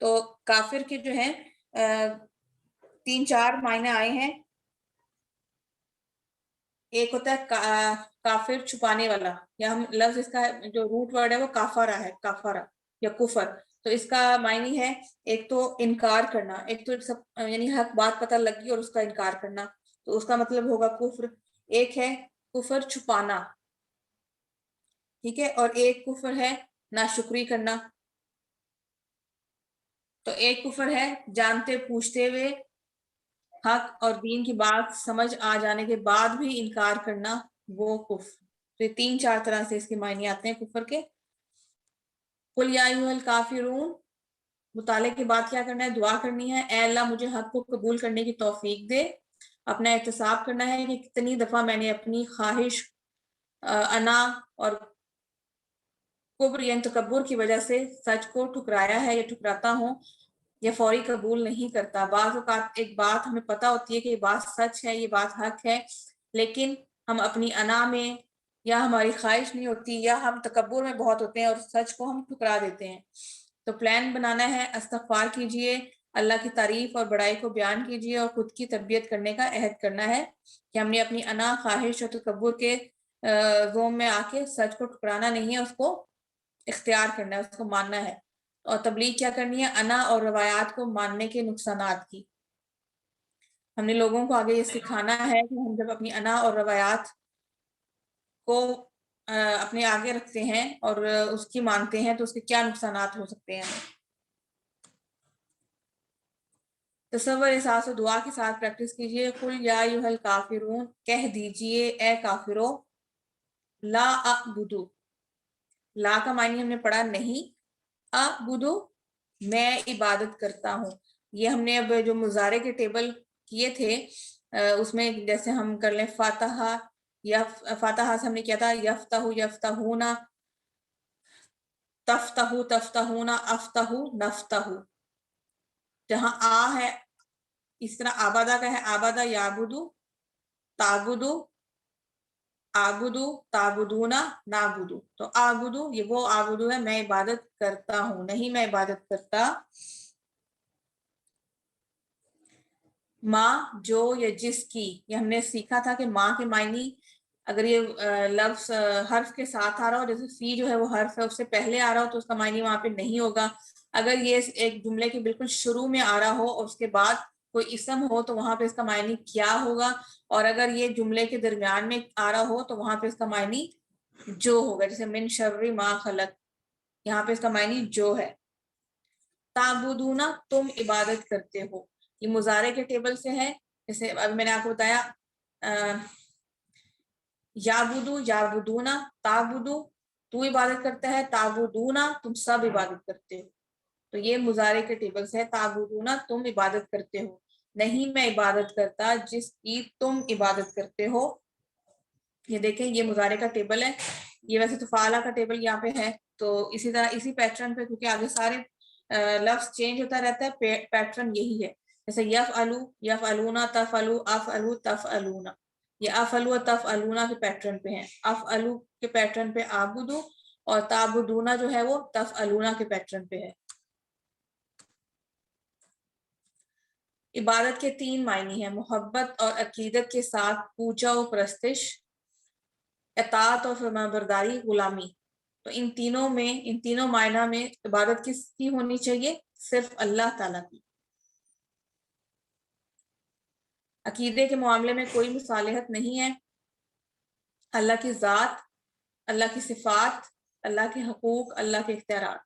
تو کافر کے جو ہیں 3-4 معنی آئے ہیں. ایک ہوتا ہے کافر چھپانے والا، یا ہم لفظ اس کا جو روٹ ورڈ ہے وہ کافرہ ہے، کافرہ یا کفر. تو اس کا معنی ہے ایک تو انکار کرنا، ایک تو سب یعنی حق بات پتہ لگی اور اس کا انکار کرنا، تو اس کا مطلب ہوگا کفر. ایک ہے کفر چھپانا، ٹھیک ہے، اور ایک کفر ہے ناشکری کرنا. تو ایک کفر ہے جانتے پوچھتے ہوئے حق اور دین کی بات سمجھ آ جانے کے بعد بھی انکار کرنا، وہ کفر. تو یہ 3-4 طرح سے اس کے معنی آتے ہیں کفر کے. قل یا ایھا الکافرون، مطالعے کے بعد کیا کرنا ہے؟ دعا کرنی ہے، اے اللہ مجھے حق کو قبول کرنے کی توفیق دے. اپنا احتساب کرنا ہے کہ کتنی دفعہ میں نے اپنی خواہش، انا اور کبر یعنی تکبر کی وجہ سے سچ کو ٹھکرایا ہے یا ٹھکراتا ہوں یا فوری قبول نہیں کرتا. بعض اوقات ایک بات ہمیں پتہ ہوتی ہے کہ یہ بات سچ ہے، یہ بات حق ہے، لیکن ہم اپنی انا میں یا ہماری خواہش نہیں ہوتی یا ہم تکبر میں بہت ہوتے ہیں اور سچ کو ہم ٹھکرا دیتے ہیں. تو پلان بنانا ہے، استغفار کیجئے، اللہ کی تعریف اور بڑائی کو بیان کیجئے اور خود کی تربیت کرنے کا عہد کرنا ہے کہ ہم نے اپنی انا، خواہش اور تکبر کے زوم میں آ کے سچ کو ٹھکرانا نہیں ہے، اس کو اختیار کرنا ہے، اس کو ماننا ہے. اور تبلیغ کیا کرنی ہے؟ انا اور روایات کو ماننے کے نقصانات کی. ہم نے لوگوں کو آگے یہ سکھانا ہے کہ ہم جب اپنی انا اور روایات کو اپنے آگے رکھتے ہیں اور اس کی مانتے ہیں تو اس کے کیا نقصانات ہو سکتے ہیں. تصور، احساس و دعا کے ساتھ پریکٹس کیجئے. قل یا ایھا الکافرون، کہہ دیجئے اے کافرو، لا اعبدو، لا کا معنی ہم نے پڑھا نہیں، اعبدو میں عبادت کرتا ہوں. یہ ہم نے اب جو مضارع کے ٹیبل کیے تھے اس میں جیسے ہم کر لیں فاتحہ، فاتحہ سے ہم نے کیا تھا یفتح یفتحون، تفتح تفتحون، افتح نفتح. جہاں آ ہے اس طرح آبادہ کا ہے، آبادہ یعبدو، تعبدو، آبدو، تعبدونا، نعبدو. تو آبدو یہ وہ آبدو ہے میں عبادت کرتا ہوں، نہیں میں عبادت کرتا. ماں جو یا جس کی، یہ ہم نے سیکھا تھا کہ ماں کے معنی اگر یہ لفظ حرف کے ساتھ آ رہا ہو، جیسے فی جو ہے وہ حرف ہے اس سے پہلے آ رہا ہو تو اس کا معنی وہاں پہ نہیں ہوگا. اگر یہ ایک جملے کے بالکل شروع میں آ رہا ہو اور اس کے بعد کوئی اسم ہو تو وہاں پہ اس کا معنی کیا ہوگا، اور اگر یہ جملے کے درمیان میں آ رہا ہو تو وہاں پہ اس کا معنی جو ہوگا. جیسے من شر ما خلق، یہاں پہ اس کا معنی جو ہے. تعبدونا تم عبادت کرتے ہو، یہ مضارع کے ٹیبل سے ہے. جیسے اب میں نے آپ کو بتایا یعبدو، یعبدونا، تعبدو تو عبادت کرتا ہے، تعبدونا تم سب عبادت کرتے ہو. تو یہ مضارع کے ٹیبل سے ہے، تعبدونا تم عبادت کرتے ہو، نہیں میں عبادت کرتا جس کی تم عبادت کرتے ہو. یہ دیکھیں یہ مضارع کا ٹیبل ہے. یہ ویسے تو فعلہ کا ٹیبل یہاں پہ ہے، تو اسی طرح اسی پیٹرن پہ، کیونکہ آگے سارے لفظ چینج ہوتا رہتا ہے، پیٹرن یہی ہے. جیسے یفعلو، یفعلونا، تفعلو، افعلو، تفعلونا. یہ افعلو اور تفعلونا کے پیٹرن پہ ہیں. افعلو کے پیٹرن پہ آبدو، اور تعبدونا جو ہے وہ تفعلونا کے پیٹرن پہ ہے. عبادت کے 3 معنی ہیں: محبت اور عقیدت کے ساتھ پوجا و پرستش، اطاعت اور فرمانبرداری، غلامی. تو ان تینوں معنی میں عبادت کس کی ہونی چاہیے؟ صرف اللہ تعالیٰ کی. عقیدے کے معاملے میں کوئی مصالحت نہیں ہے. اللہ کی ذات، اللہ کی صفات، اللہ کے حقوق، اللہ کے اختیارات.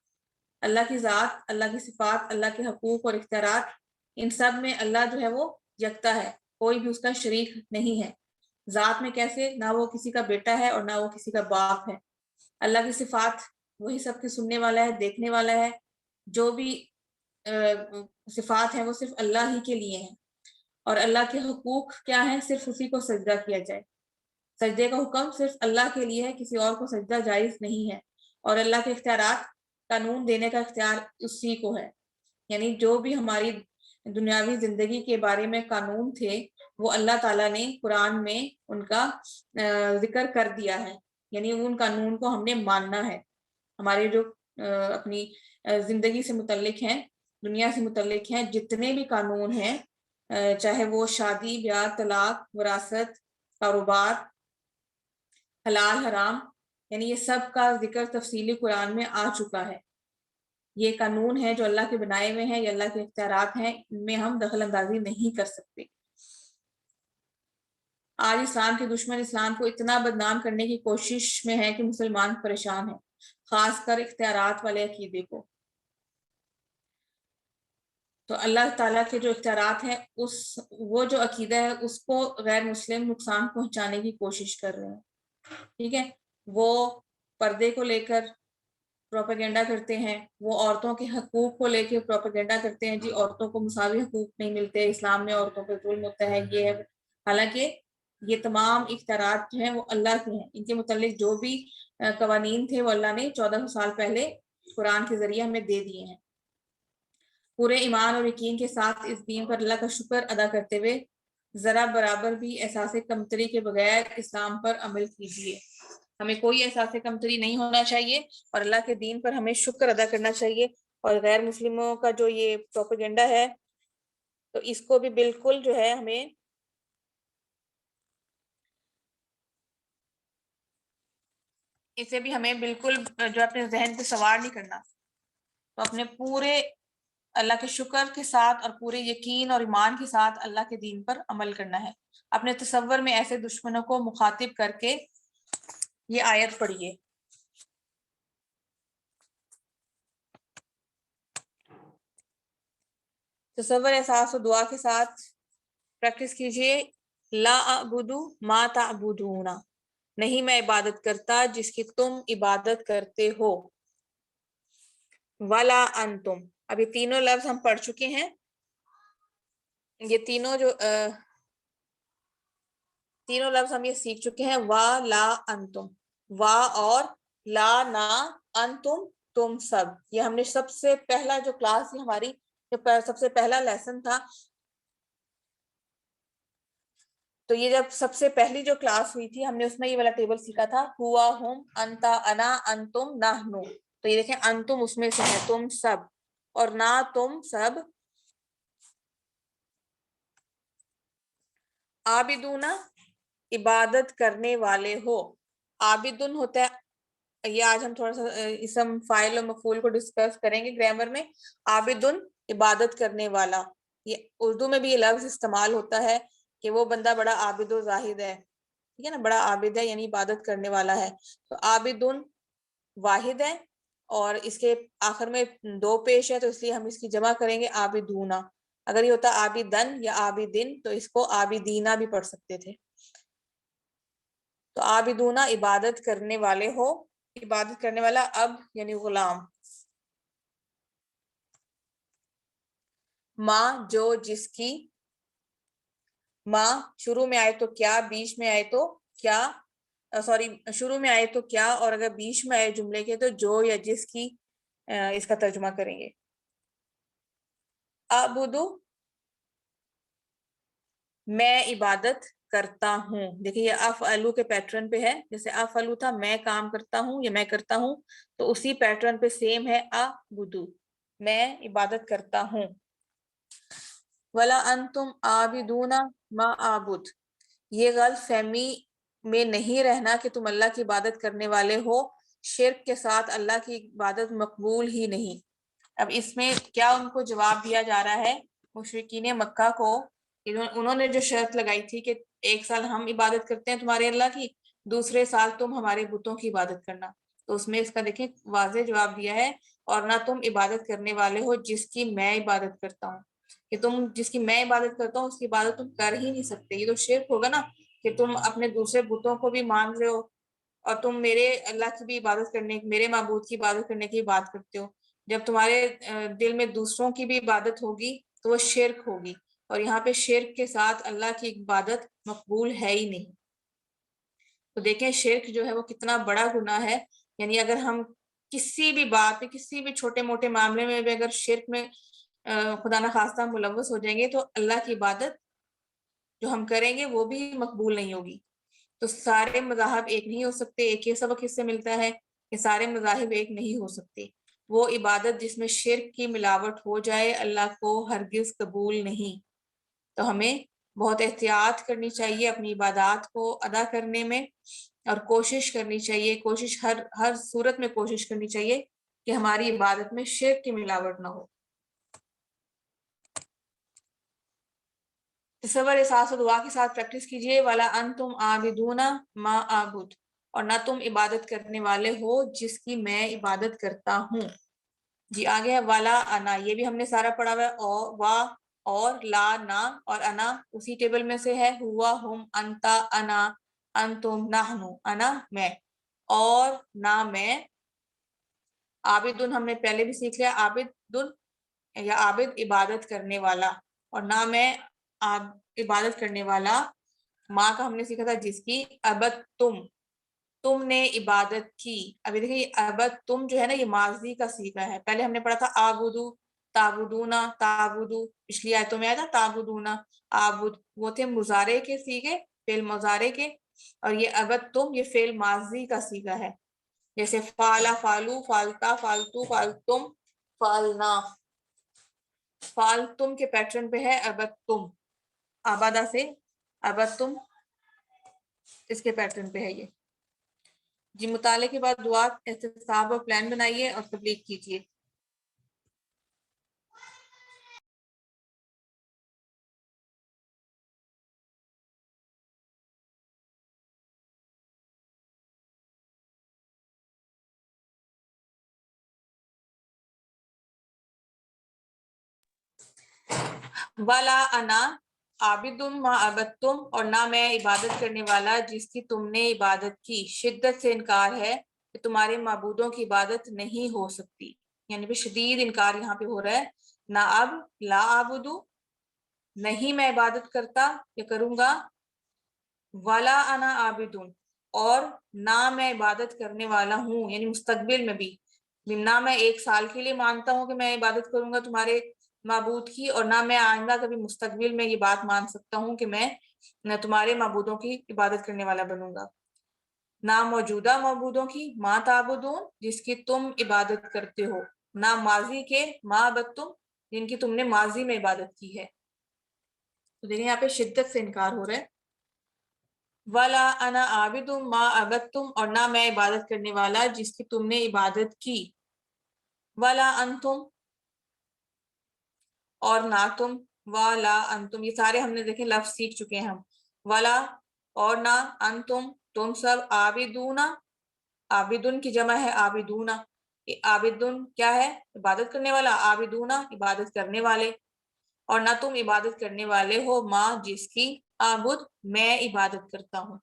اللہ کی ذات، اللہ کی صفات، اللہ کے حقوق اور اختیارات، ان سب میں اللہ جو ہے وہ یکتا ہے، کوئی بھی اس کا شریک نہیں ہے. ذات میں کیسے؟ نہ وہ کسی کا بیٹا ہے اور نہ وہ کسی کا باپ ہے. اللہ کی صفات، وہی سب کے سننے والا ہے، دیکھنے والا ہے. جو بھی صفات ہیں وہ صرف اللہ ہی کے لیے ہیں. اور اللہ کے حقوق کیا ہیں؟ صرف اسی کو سجدہ کیا جائے. سجدے کا حکم صرف اللہ کے لیے ہے، کسی اور کو سجدہ جائز نہیں ہے. اور اللہ کے اختیارات، قانون دینے کا اختیار اسی کو ہے. یعنی جو بھی ہماری دنیاوی زندگی کے بارے میں قانون تھے وہ اللہ تعالیٰ نے قرآن میں ان کا ذکر کر دیا ہے. یعنی ان قانون کو ہم نے ماننا ہے. ہمارے جو اپنی زندگی سے متعلق ہیں دنیا سے متعلق ہیں جتنے بھی قانون ہیں، چاہے وہ شادی، بیاہ، طلاق، وراثت، کاروبار، حلال حرام، یعنی یہ سب کا ذکر تفصیلی قرآن میں آ چکا ہے۔ یہ قانون ہے جو اللہ کے بنائے ہوئے ہیں، یہ اللہ کے اختیارات ہیں، ان میں ہم دخل اندازی نہیں کر سکتے۔ آج اسلام کے دشمن اسلام کو اتنا بدنام کرنے کی کوشش میں ہے کہ مسلمان پریشان ہیں، خاص کر اختیارات والے عقیدے کو۔ تو اللہ تعالیٰ کے جو اختیارات ہیں وہ جو عقیدہ ہے اس کو غیر مسلم نقصان پہنچانے کی کوشش کر رہے ہیں، ٹھیک ہے۔ وہ پردے کو لے کر پروپیگنڈا کرتے ہیں، وہ عورتوں کے حقوق کو لے کے پروپیگنڈا کرتے ہیں، جی عورتوں کو مساوی حقوق نہیں ملتے، اسلام میں عورتوں پہ ظلم ہوتا ہے، یہ ہے۔ حالانکہ یہ تمام اختیارات جو ہیں وہ اللہ کے ہیں، ان کے متعلق جو بھی قوانین تھے وہ اللہ نے 1400 سال پہلے قرآن کے ذریعے ہمیں دے دیے ہیں۔ پورے ایمان اور یقین کے ساتھ اس دین پر اللہ کا شکر ادا کرتے ہوئے ذرا برابر بھی احساس کمتری کے بغیر اسلام پر عمل کیجیے۔ ہمیں کوئی احساس کمتری نہیں ہونا چاہیے اور اللہ کے دین پر ہمیں شکر ادا کرنا چاہیے، اور غیر مسلموں کا جو یہ پروپیگنڈا ہے تو اس کو بھی بالکل جو ہے ہمیں اسے بھی ہمیں بالکل جو اپنے ذہن پہ سوار نہیں کرنا، تو اپنے پورے اللہ کے شکر کے ساتھ اور پورے یقین اور ایمان کے ساتھ اللہ کے دین پر عمل کرنا ہے۔ اپنے تصور میں ایسے دشمنوں کو مخاطب کر کے یہ آیت پڑھیے۔ تصور، احساس و دعا کے ساتھ پریکٹس کیجئے۔ لا اعبد ما تعبدون، نہیں میں عبادت کرتا جس کی تم عبادت کرتے ہو۔ ولا انتم، اب یہ تینوں لفظ ہم پڑھ چکے ہیں، یہ تینوں لفظ ہم یہ سیکھ چکے ہیں۔ وا لا انتم، وا اور لا نہ، انتم تم سب، یہ ہم نے سب سے پہلا جو کلاس ہماری سب سے پہلا لیسن تھا، تو یہ جب سب سے پہلی جو کلاس ہوئی تھی ہم نے اس میں یہ والا ٹیبل سیکھا تھا، ہوا ہم انتا انا انتم نحنو، تو یہ دیکھیں انتم اس میں سے ہے، تم سب، اور نہ تم سب، عابدون عبادت کرنے والے ہو۔ عابدن ہوتا ہے، یہ آج ہم تھوڑا سا اسم فاعل اور مفعول کو ڈسکس کریں گے گرامر میں۔ عابدن عبادت کرنے والا، یہ اردو میں بھی یہ لفظ استعمال ہوتا ہے کہ وہ بندہ بڑا عابد و زاہد ہے، ٹھیک ہے نا، بڑا عابد ہے یعنی عبادت کرنے والا ہے۔ تو عابدن واحد ہے اور اس کے آخر میں دو پیش ہے، تو اس لیے ہم اس کی جمع کریں گے عابدون۔ اگر یہ ہوتا عابدن یا عابدن تو اس کو عابدینہ بھی پڑھ سکتے تھے۔ تو عابدون عبادت کرنے والے ہو، عبادت کرنے والا اب یعنی غلام، ماں جو جس کی، ماں شروع میں آئے تو کیا، بیچ میں آئے تو کیا، شروع میں آئے تو کیا، اور اگر بیچ میں آئے جملے کے تو جو یا جس کی اس کا ترجمہ کریں گے۔ اعبدو میں عبادت کرتا ہوں، دیکھیے یہ افعلو کے پیٹرن پہ ہے، جیسے افعلو تھا میں کام کرتا ہوں یا میں کرتا ہوں، تو اسی پیٹرن پہ سیم ہے اعبدو میں عبادت کرتا ہوں۔ ولا انتم عابدون ما اعبد، یہ غلط فہمی میں نہیں رہنا کہ تم اللہ کی عبادت کرنے والے ہو، شرک کے ساتھ اللہ کی عبادت مقبول ہی نہیں۔ اب اس میں کیا ان کو جواب دیا جا رہا ہے مشرکین مکہ کو، انہوں نے جو شرط لگائی تھی کہ ایک سال ہم عبادت کرتے ہیں تمہارے اللہ کی، دوسرے سال تم ہمارے بتوں کی عبادت کرنا، تو اس میں اس کا دیکھیں واضح جواب دیا ہے، اور نہ تم عبادت کرنے والے ہو جس کی میں عبادت کرتا ہوں، کہ تم جس کی میں عبادت کرتا ہوں اس کی عبادت تم کر ہی نہیں سکتے، یہ تو شرک ہوگا نا کہ تم اپنے دوسرے بتوں کو بھی مان رہے ہو اور تم میرے اللہ کی بھی عبادت کرنے، میرے معبود کی عبادت کرنے کی بات کرتے ہو۔ جب تمہارے دل میں دوسروں کی بھی عبادت ہوگی تو وہ شرک ہوگی، اور یہاں پہ شرک کے ساتھ اللہ کی عبادت مقبول ہے ہی نہیں۔ تو دیکھیں شرک جو ہے وہ کتنا بڑا گناہ ہے، یعنی اگر ہم کسی بھی بات میں، کسی بھی چھوٹے موٹے معاملے میں بھی اگر شرک میں خدا نخواستہ ملوث ہو جائیں گے تو اللہ کی عبادت جو ہم کریں گے وہ بھی مقبول نہیں ہوگی۔ تو سارے مذاہب ایک نہیں ہو سکتے، ایک ہی سبق اس سے ملتا ہے کہ سارے مذاہب ایک نہیں ہو سکتے، وہ عبادت جس میں شرک کی ملاوٹ ہو جائے اللہ کو ہرگز قبول نہیں۔ تو ہمیں بہت احتیاط کرنی چاہیے اپنی عبادات کو ادا کرنے میں، اور کوشش کرنی چاہیے، کوشش ہر صورت میں کوشش کرنی چاہیے کہ ہماری عبادت میں شرک کی ملاوٹ نہ ہو۔ تصور احساس و دعا کے ساتھ پریکٹس کیجئے، وَلَا أَنْتُمْ عَابِدُونَ مَا أَعْبُدُ، اور نہ تم عبادت کرنے والے ہو جس کی میں عبادت کرتا ہوں۔ جی آگے ہے والا انا، یہ بھی ہم نے سارا پڑھا ہوا ہے، اور لا نا، اور انا اسی ٹیبل میں سے ہے، ہوا ہم انتا انا انتم نحنو، انا میں، اور نہ میں، عابدن ہم نے پہلے بھی سیکھ لیا، عابدن یا عابد عبادت کرنے والا، اور نہ میں عبادت کرنے والا، ماں کا ہم نے سیکھا تھا جس کی، عبد تم نے عبادت کی۔ ابھی دیکھیں یہ عبد تم جو ہے نا یہ ماضی کا صیغہ ہے، پہلے ہم نے پڑھا تھا آبدو، تعبدونا، تعبدو، پچھلی آیتوں میں آیا تھا تعبدونا، آبد، وہ تھے مضارع کے صیغے، فعل مضارع کے، اور یہ عبد تم یہ فعل ماضی کا صیغہ ہے، جیسے فعلا، فعلو، فعلتا، فعلتو، فعلتم، فعلنا، فعلتم کے پیٹرن پہ ہے عبد تم، آبادہ سے عبد تم اس کے پیٹرن پہ ہے یہ۔ جی مطالعے کے بعد دعا، احتساب اور پلان بنائیے اور تبلیغ کیجیے۔ وَلَا أَنَا عَابِدٌ مَا عَبَدتُم، اور نہ میں عبادت کرنے والا جس کی تم نے عبادت کی۔ شدت سے انکار ہے کہ تمہارے معبودوں کی عبادت نہیں ہو سکتی، یعنی بھی شدید انکار یہاں پہ ہو رہا ہے۔ نہ اب لا عابدو، نہیں میں عبادت کرتا یا کروں گا، وَلَا أَنَا عَابِدٌ، اور نہ میں عبادت کرنے والا ہوں، یعنی مستقبل میں بھی، نہ میں ایک سال کے لیے مانتا ہوں کہ میں عبادت کروں گا تمہارے معبود کی، اور نہ میں آئندہ کبھی مستقبل میں یہ بات مان سکتا ہوں کہ میں نہ تمہارے معبودوں کی عبادت کرنے والا بنوں گا۔ نہ موجودہ معبودوں کی، ما تعبدون، جس کی تم عبادت کرتے ہو، نہ ماضی کے، ما عبدتم، جن کی تم نے ماضی میں عبادت کی ہے۔ تو دیکھیں یہاں پہ شدت سے انکار ہو رہا ہے۔ وَلَا أَنَا عَابِدٌ مَا عَبَدتُّمْ، اور نہ میں عبادت کرنے والا جس کی تم نے عبادت کی۔ وَلَا أَنْتُمْ، اور نہ تم، وَلَا أَنْتُمْ، یہ سارے ہم نے دیکھیں لفظ سیکھ چکے ہیں ہم، وَلَا اور نہ، أَنْتُمْ تم سب، عابدون، عابدن کی جمع ہے عابدون، عابدن کیا ہے عبادت کرنے والا، عابدون عبادت کرنے والے، اور نہ تم عبادت کرنے والے ہو ماں جس کی، عابد میں عبادت کرتا ہوں۔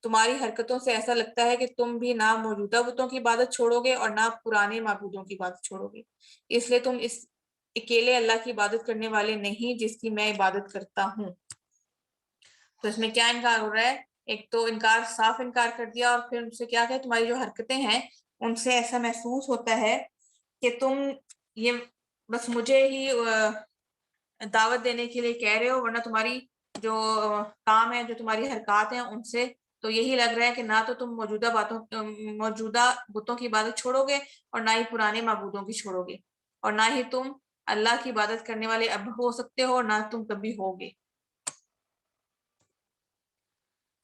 تمہاری حرکتوں سے ایسا لگتا ہے کہ تم بھی نہ موجودہ بتوں کی عبادت چھوڑو گے اور نہ پرانے معبودوں کی عبادت چھوڑو گے، اس لیے تم اس اکیلے اللہ کی عبادت کرنے والے نہیں جس کی میں عبادت کرتا ہوں۔ تو اس میں کیا انکار ہو رہا ہے؟ ایک تو انکار، صاف انکار کر دیا، اور پھر ان سے کیا کہ تمہاری جو حرکتیں ہیں ان سے ایسا محسوس ہوتا ہے کہ تم یہ بس مجھے ہی دعوت دینے کے لیے کہہ رہے ہو، ورنہ تمہاری جو کام ہے، جو تمہاری حرکات ہیں، ان سے تو یہی لگ رہا ہے کہ نہ تو تم موجودہ بتوں کی عبادت چھوڑو گے اور نہ ہی پرانے معبودوں کی چھوڑو گے، اور نہ ہی تم اللہ کی عبادت کرنے والے اب ہو سکتے ہو، نہ تم کبھی ہوگے۔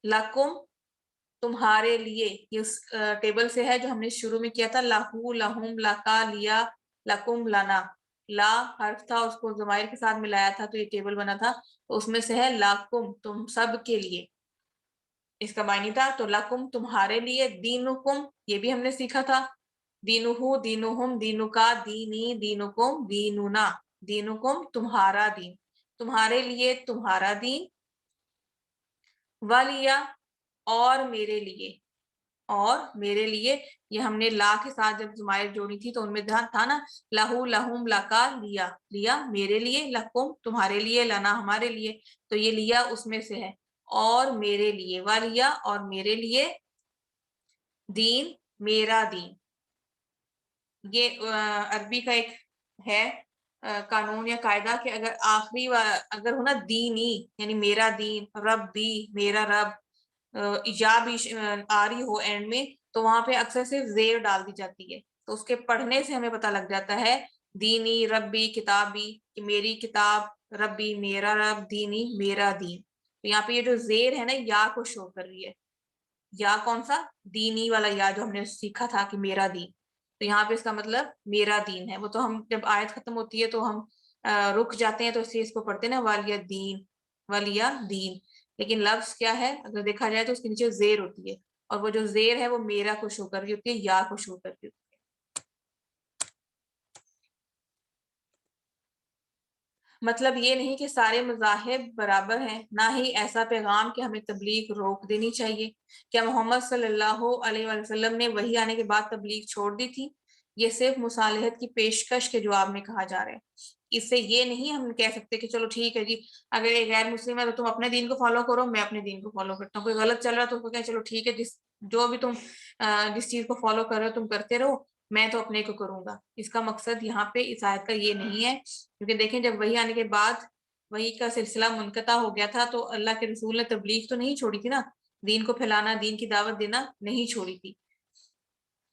لَکُم تمہارے لیے، یہ اس ٹیبل سے ہے جو ہم نے شروع میں کیا تھا، لہو، لہم، لکا، لیا، لکم، لنا، لا حرف تھا، اس کو ضمائر کے ساتھ ملایا تھا تو یہ ٹیبل بنا تھا، تو اس میں سے ہے لکم تم سب کے لیے، اس کا معنی تھا تو لکم تمہارے لیے، دینکم یہ بھی ہم نے سیکھا تھا، دینہو، دینہم، دینکا، دینی، دینکم، دیننا، دینکم تمہارا دین، تمہارے لیے تمہارا دین، وَلِیَا اور میرے لیے، اور میرے لیے، یہ ہم نے لا کے ساتھ جب ضمائر جوڑی تھی تو ان میں تھا نا لہو، لہم، لکا، لیا، لیا میرے لیے، لکم تمہارے لیے، لنا ہمارے لیے، تو یہ لیا اس میں سے ہے، اور میرے لیے، وَلِیَا اور میرے لیے، دین میرا دین، یہ عربی کا ایک ہے قانون یا قاعدہ کہ اگر آخری اگر ہونا دینی یعنی میرا دین، ربی میرا رب، یا بھی آ رہی ہو اینڈ میں، تو وہاں پہ اکثر صرف زیر ڈال دی جاتی ہے، تو اس کے پڑھنے سے ہمیں پتہ لگ جاتا ہے دینی ربی کتابی کہ میری کتاب، ربی میرا رب، دینی میرا دین. تو یہاں پہ یہ جو زیر ہے نا یا کو شو کر رہی ہے. یا کون سا؟ دینی والا یا جو ہم نے سیکھا تھا کہ میرا دین. تو یہاں پہ اس کا مطلب میرا دین ہے. وہ تو ہم جب آیت ختم ہوتی ہے تو ہم رک جاتے ہیں تو اس لیے اس کو پڑھتے ہیں نا والیہ دین، والیہ دین. لیکن لفظ کیا ہے اگر دیکھا جائے تو اس کے نیچے زیر ہوتی ہے، اور وہ جو زیر ہے وہ میرا کو شو کر رہی ہوتی ہے، یا کو شو کر رہی ہوتی ہے. مطلب یہ نہیں کہ سارے مذاہب برابر ہیں، نہ ہی ایسا پیغام کہ ہمیں تبلیغ روک دینی چاہیے. کیا محمد صلی اللہ علیہ وسلم نے وحی آنے کے بعد تبلیغ چھوڑ دی تھی؟ یہ صرف مصالحت کی پیشکش کے جواب میں کہا جا رہا ہے. اس سے یہ نہیں ہم کہہ سکتے کہ چلو ٹھیک ہے جی اگر یہ غیر مسلم ہے تو تم اپنے دین کو فالو کرو، میں اپنے دین کو فالو کرتا ہوں. کوئی غلط چل رہا ہے تو اس کو کہیں چلو ٹھیک ہے جو بھی تم جس چیز کو فالو کر رہے ہو تم کرتے رہو، میں تو اپنے کو کروں گا. اس کا مقصد یہاں پہ اس آیت کا یہ نہیں ہے. کیونکہ دیکھیں جب وحی آنے کے بعد وحی کا سلسلہ منقطع ہو گیا تھا تو اللہ کے رسول نے تبلیغ تو نہیں چھوڑی تھی نا، دین کو پھیلانا، دین کی دعوت دینا نہیں چھوڑی تھی.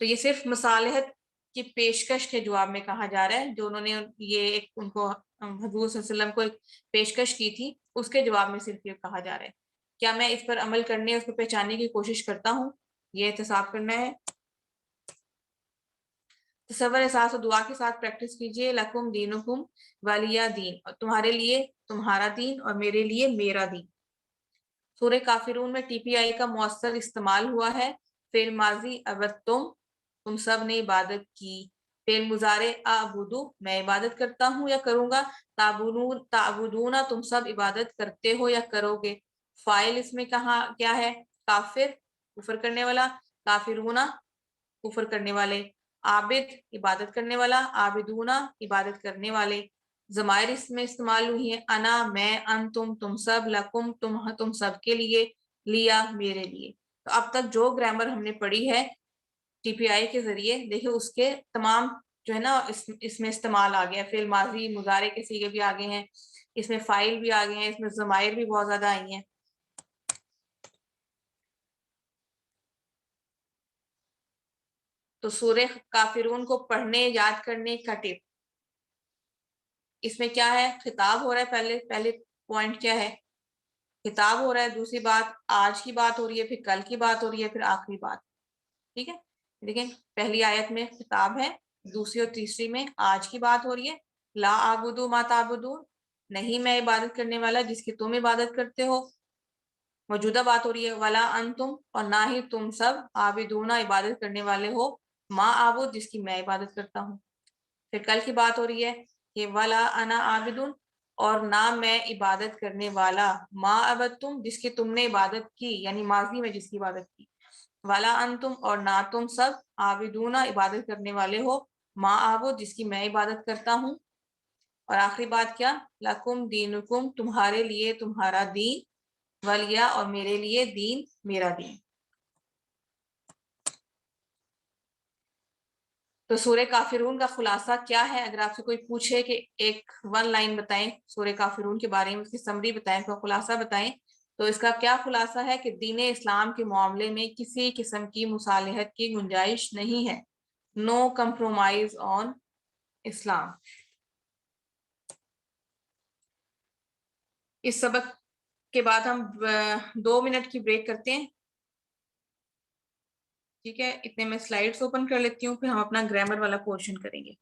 تو یہ صرف مصالحت کی پیشکش کے جواب میں کہا جا رہا ہے. جو انہوں نے یہ ان کو حضور صلی اللہ علیہ وسلم کو ایک پیشکش کی تھی اس کے جواب میں صرف یہ کہا جا رہا ہے. کیا میں اس پر عمل کرنے اس کو پہچاننے کی کوشش کرتا ہوں؟ یہ احتساب کرنا ہے. تصور احساس و دعا کے ساتھ پریکٹس کیجئے. لکم دینکم ولیہ دین، اور تمہارے لیے تمہارا دین اور میرے لیے میرا دین. سورہ کافرون میں ٹی پی آئی کا مؤثر استعمال ہوا ہے. فعل ماضی عبدتم، تم سب نے عبادت کی. فعل مضارع اعبدو، میں عبادت کرتا ہوں یا کروں گا. تعبدون، تم سب عبادت کرتے ہو یا کرو گے. فاعل اس میں کہاں کیا ہے؟ کافر، کفر کرنے والا. کافرون، کفر کرنے والے. عابد، عبادت کرنے والا. عابدون، عبادت کرنے والے. ضمائر اس میں استعمال ہوئی ہیں. انا، میں. انتم، تم سب. لکم، تم سب کے لیے. لیا، میرے لیے. تو اب تک جو گرامر ہم نے پڑھی ہے ٹی پی آئی کے ذریعے، دیکھیں اس کے تمام جو ہے نا اس میں استعمال آ گیا. فعل ماضی مضارع کے صیغے بھی آگے ہیں، اس میں فاعل بھی آگے ہیں، اس میں ضمائر بھی بہت زیادہ آئی ہیں. تو سورہ کافرون کو پڑھنے یاد کرنے کا ٹپ، اس میں کیا ہے؟ خطاب ہو رہا ہے. پہلے پوائنٹ کیا ہے؟ خطاب ہو رہا ہے. دوسری بات آج کی بات ہو رہی ہے، پھر کل کی بات ہو رہی ہے، پھر آخری بات. ٹھیک ہے، دیکھیں پہلی آیت میں خطاب ہے، دوسری اور تیسری میں آج کی بات ہو رہی ہے. لا اعبدو ما تعبدون، نہیں میں عبادت کرنے والا جس کی تم عبادت کرتے ہو. موجودہ بات ہو رہی ہے. ولا انتم، اور نہ ہی تم سب. عابدون، عبادت کرنے والے ہو. ما اعبد، جس کی میں عبادت کرتا ہوں. پھر کل کی بات ہو رہی ہے کہ ولا انا عابدون، اور نہ میں عبادت کرنے والا. ما عبدتم، جس کی تم نے عبادت کی، یعنی ماضی میں جس کی عبادت کی. ولا انتم، اور نہ تم سب. عابدون، عبادت کرنے والے ہو. ما اعبد، جس کی میں عبادت کرتا ہوں. اور آخری بات کیا؟ لکم دینکم، تمہارے لیے تمہارا دین. ولیہ، اور میرے لیے دین میرا دین. تو سورہ کافرون کا خلاصہ کیا ہے؟ اگر آپ سے کوئی پوچھے کہ ایک 1 لائن بتائیں سورہ کافرون کے بارے میں، اس کی سمری بتائیں، اس کا خلاصہ بتائیں، تو اس کا کیا خلاصہ ہے کہ دین اسلام کے معاملے میں کسی قسم کی مصالحت کی گنجائش نہیں ہے. نو کمپرومائز آن اسلام. اس سبق کے بعد ہم 2 منٹ کی بریک کرتے ہیں. ٹھیک ہے، اتنے میں سلائیڈز اوپن کر لیتی ہوں، پھر ہم اپنا گرامر والا پورشن کریں گے.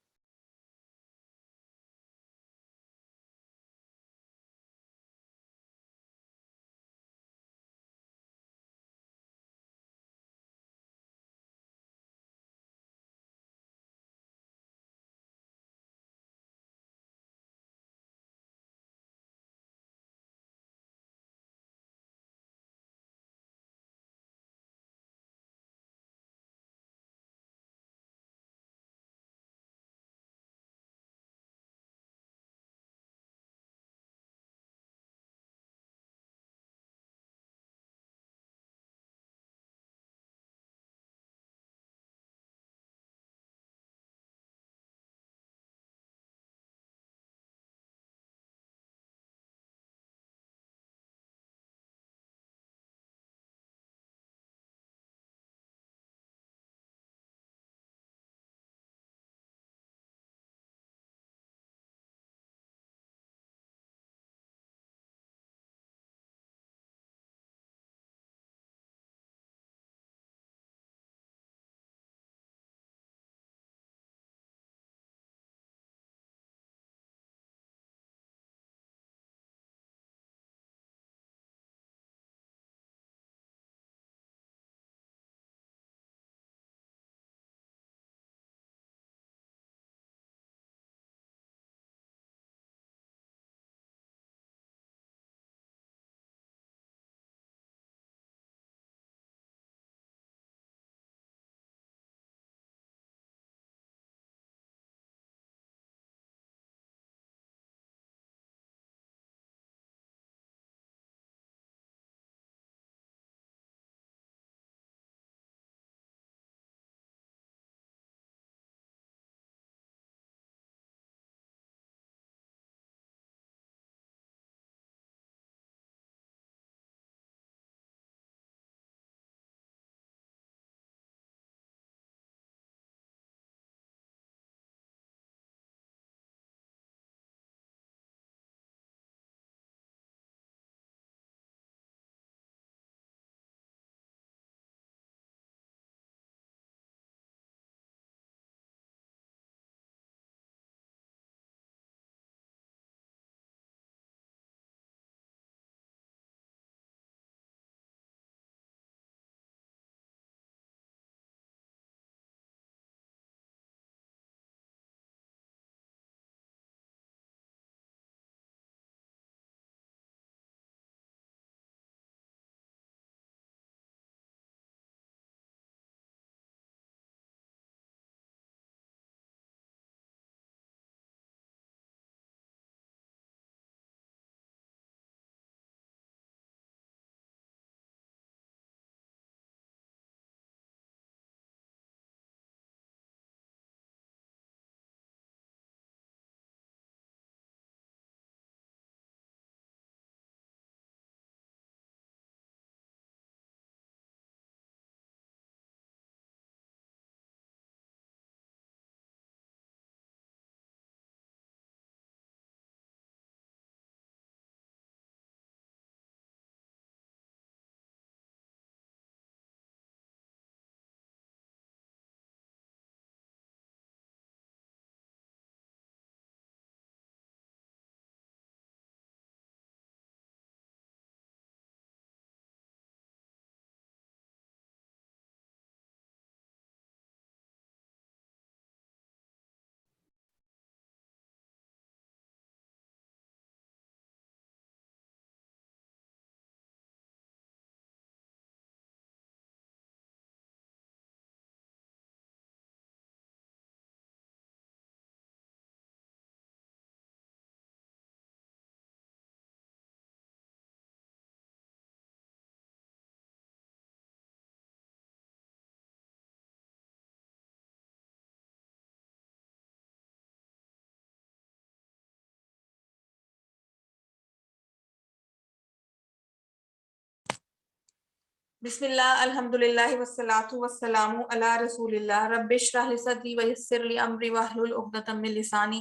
بسم اللہ الحمدللہ والصلاۃ والسلام علی رسول اللہ رب اشرح لی صدری ویسر لی امری واحلل عقدۃ من لسانی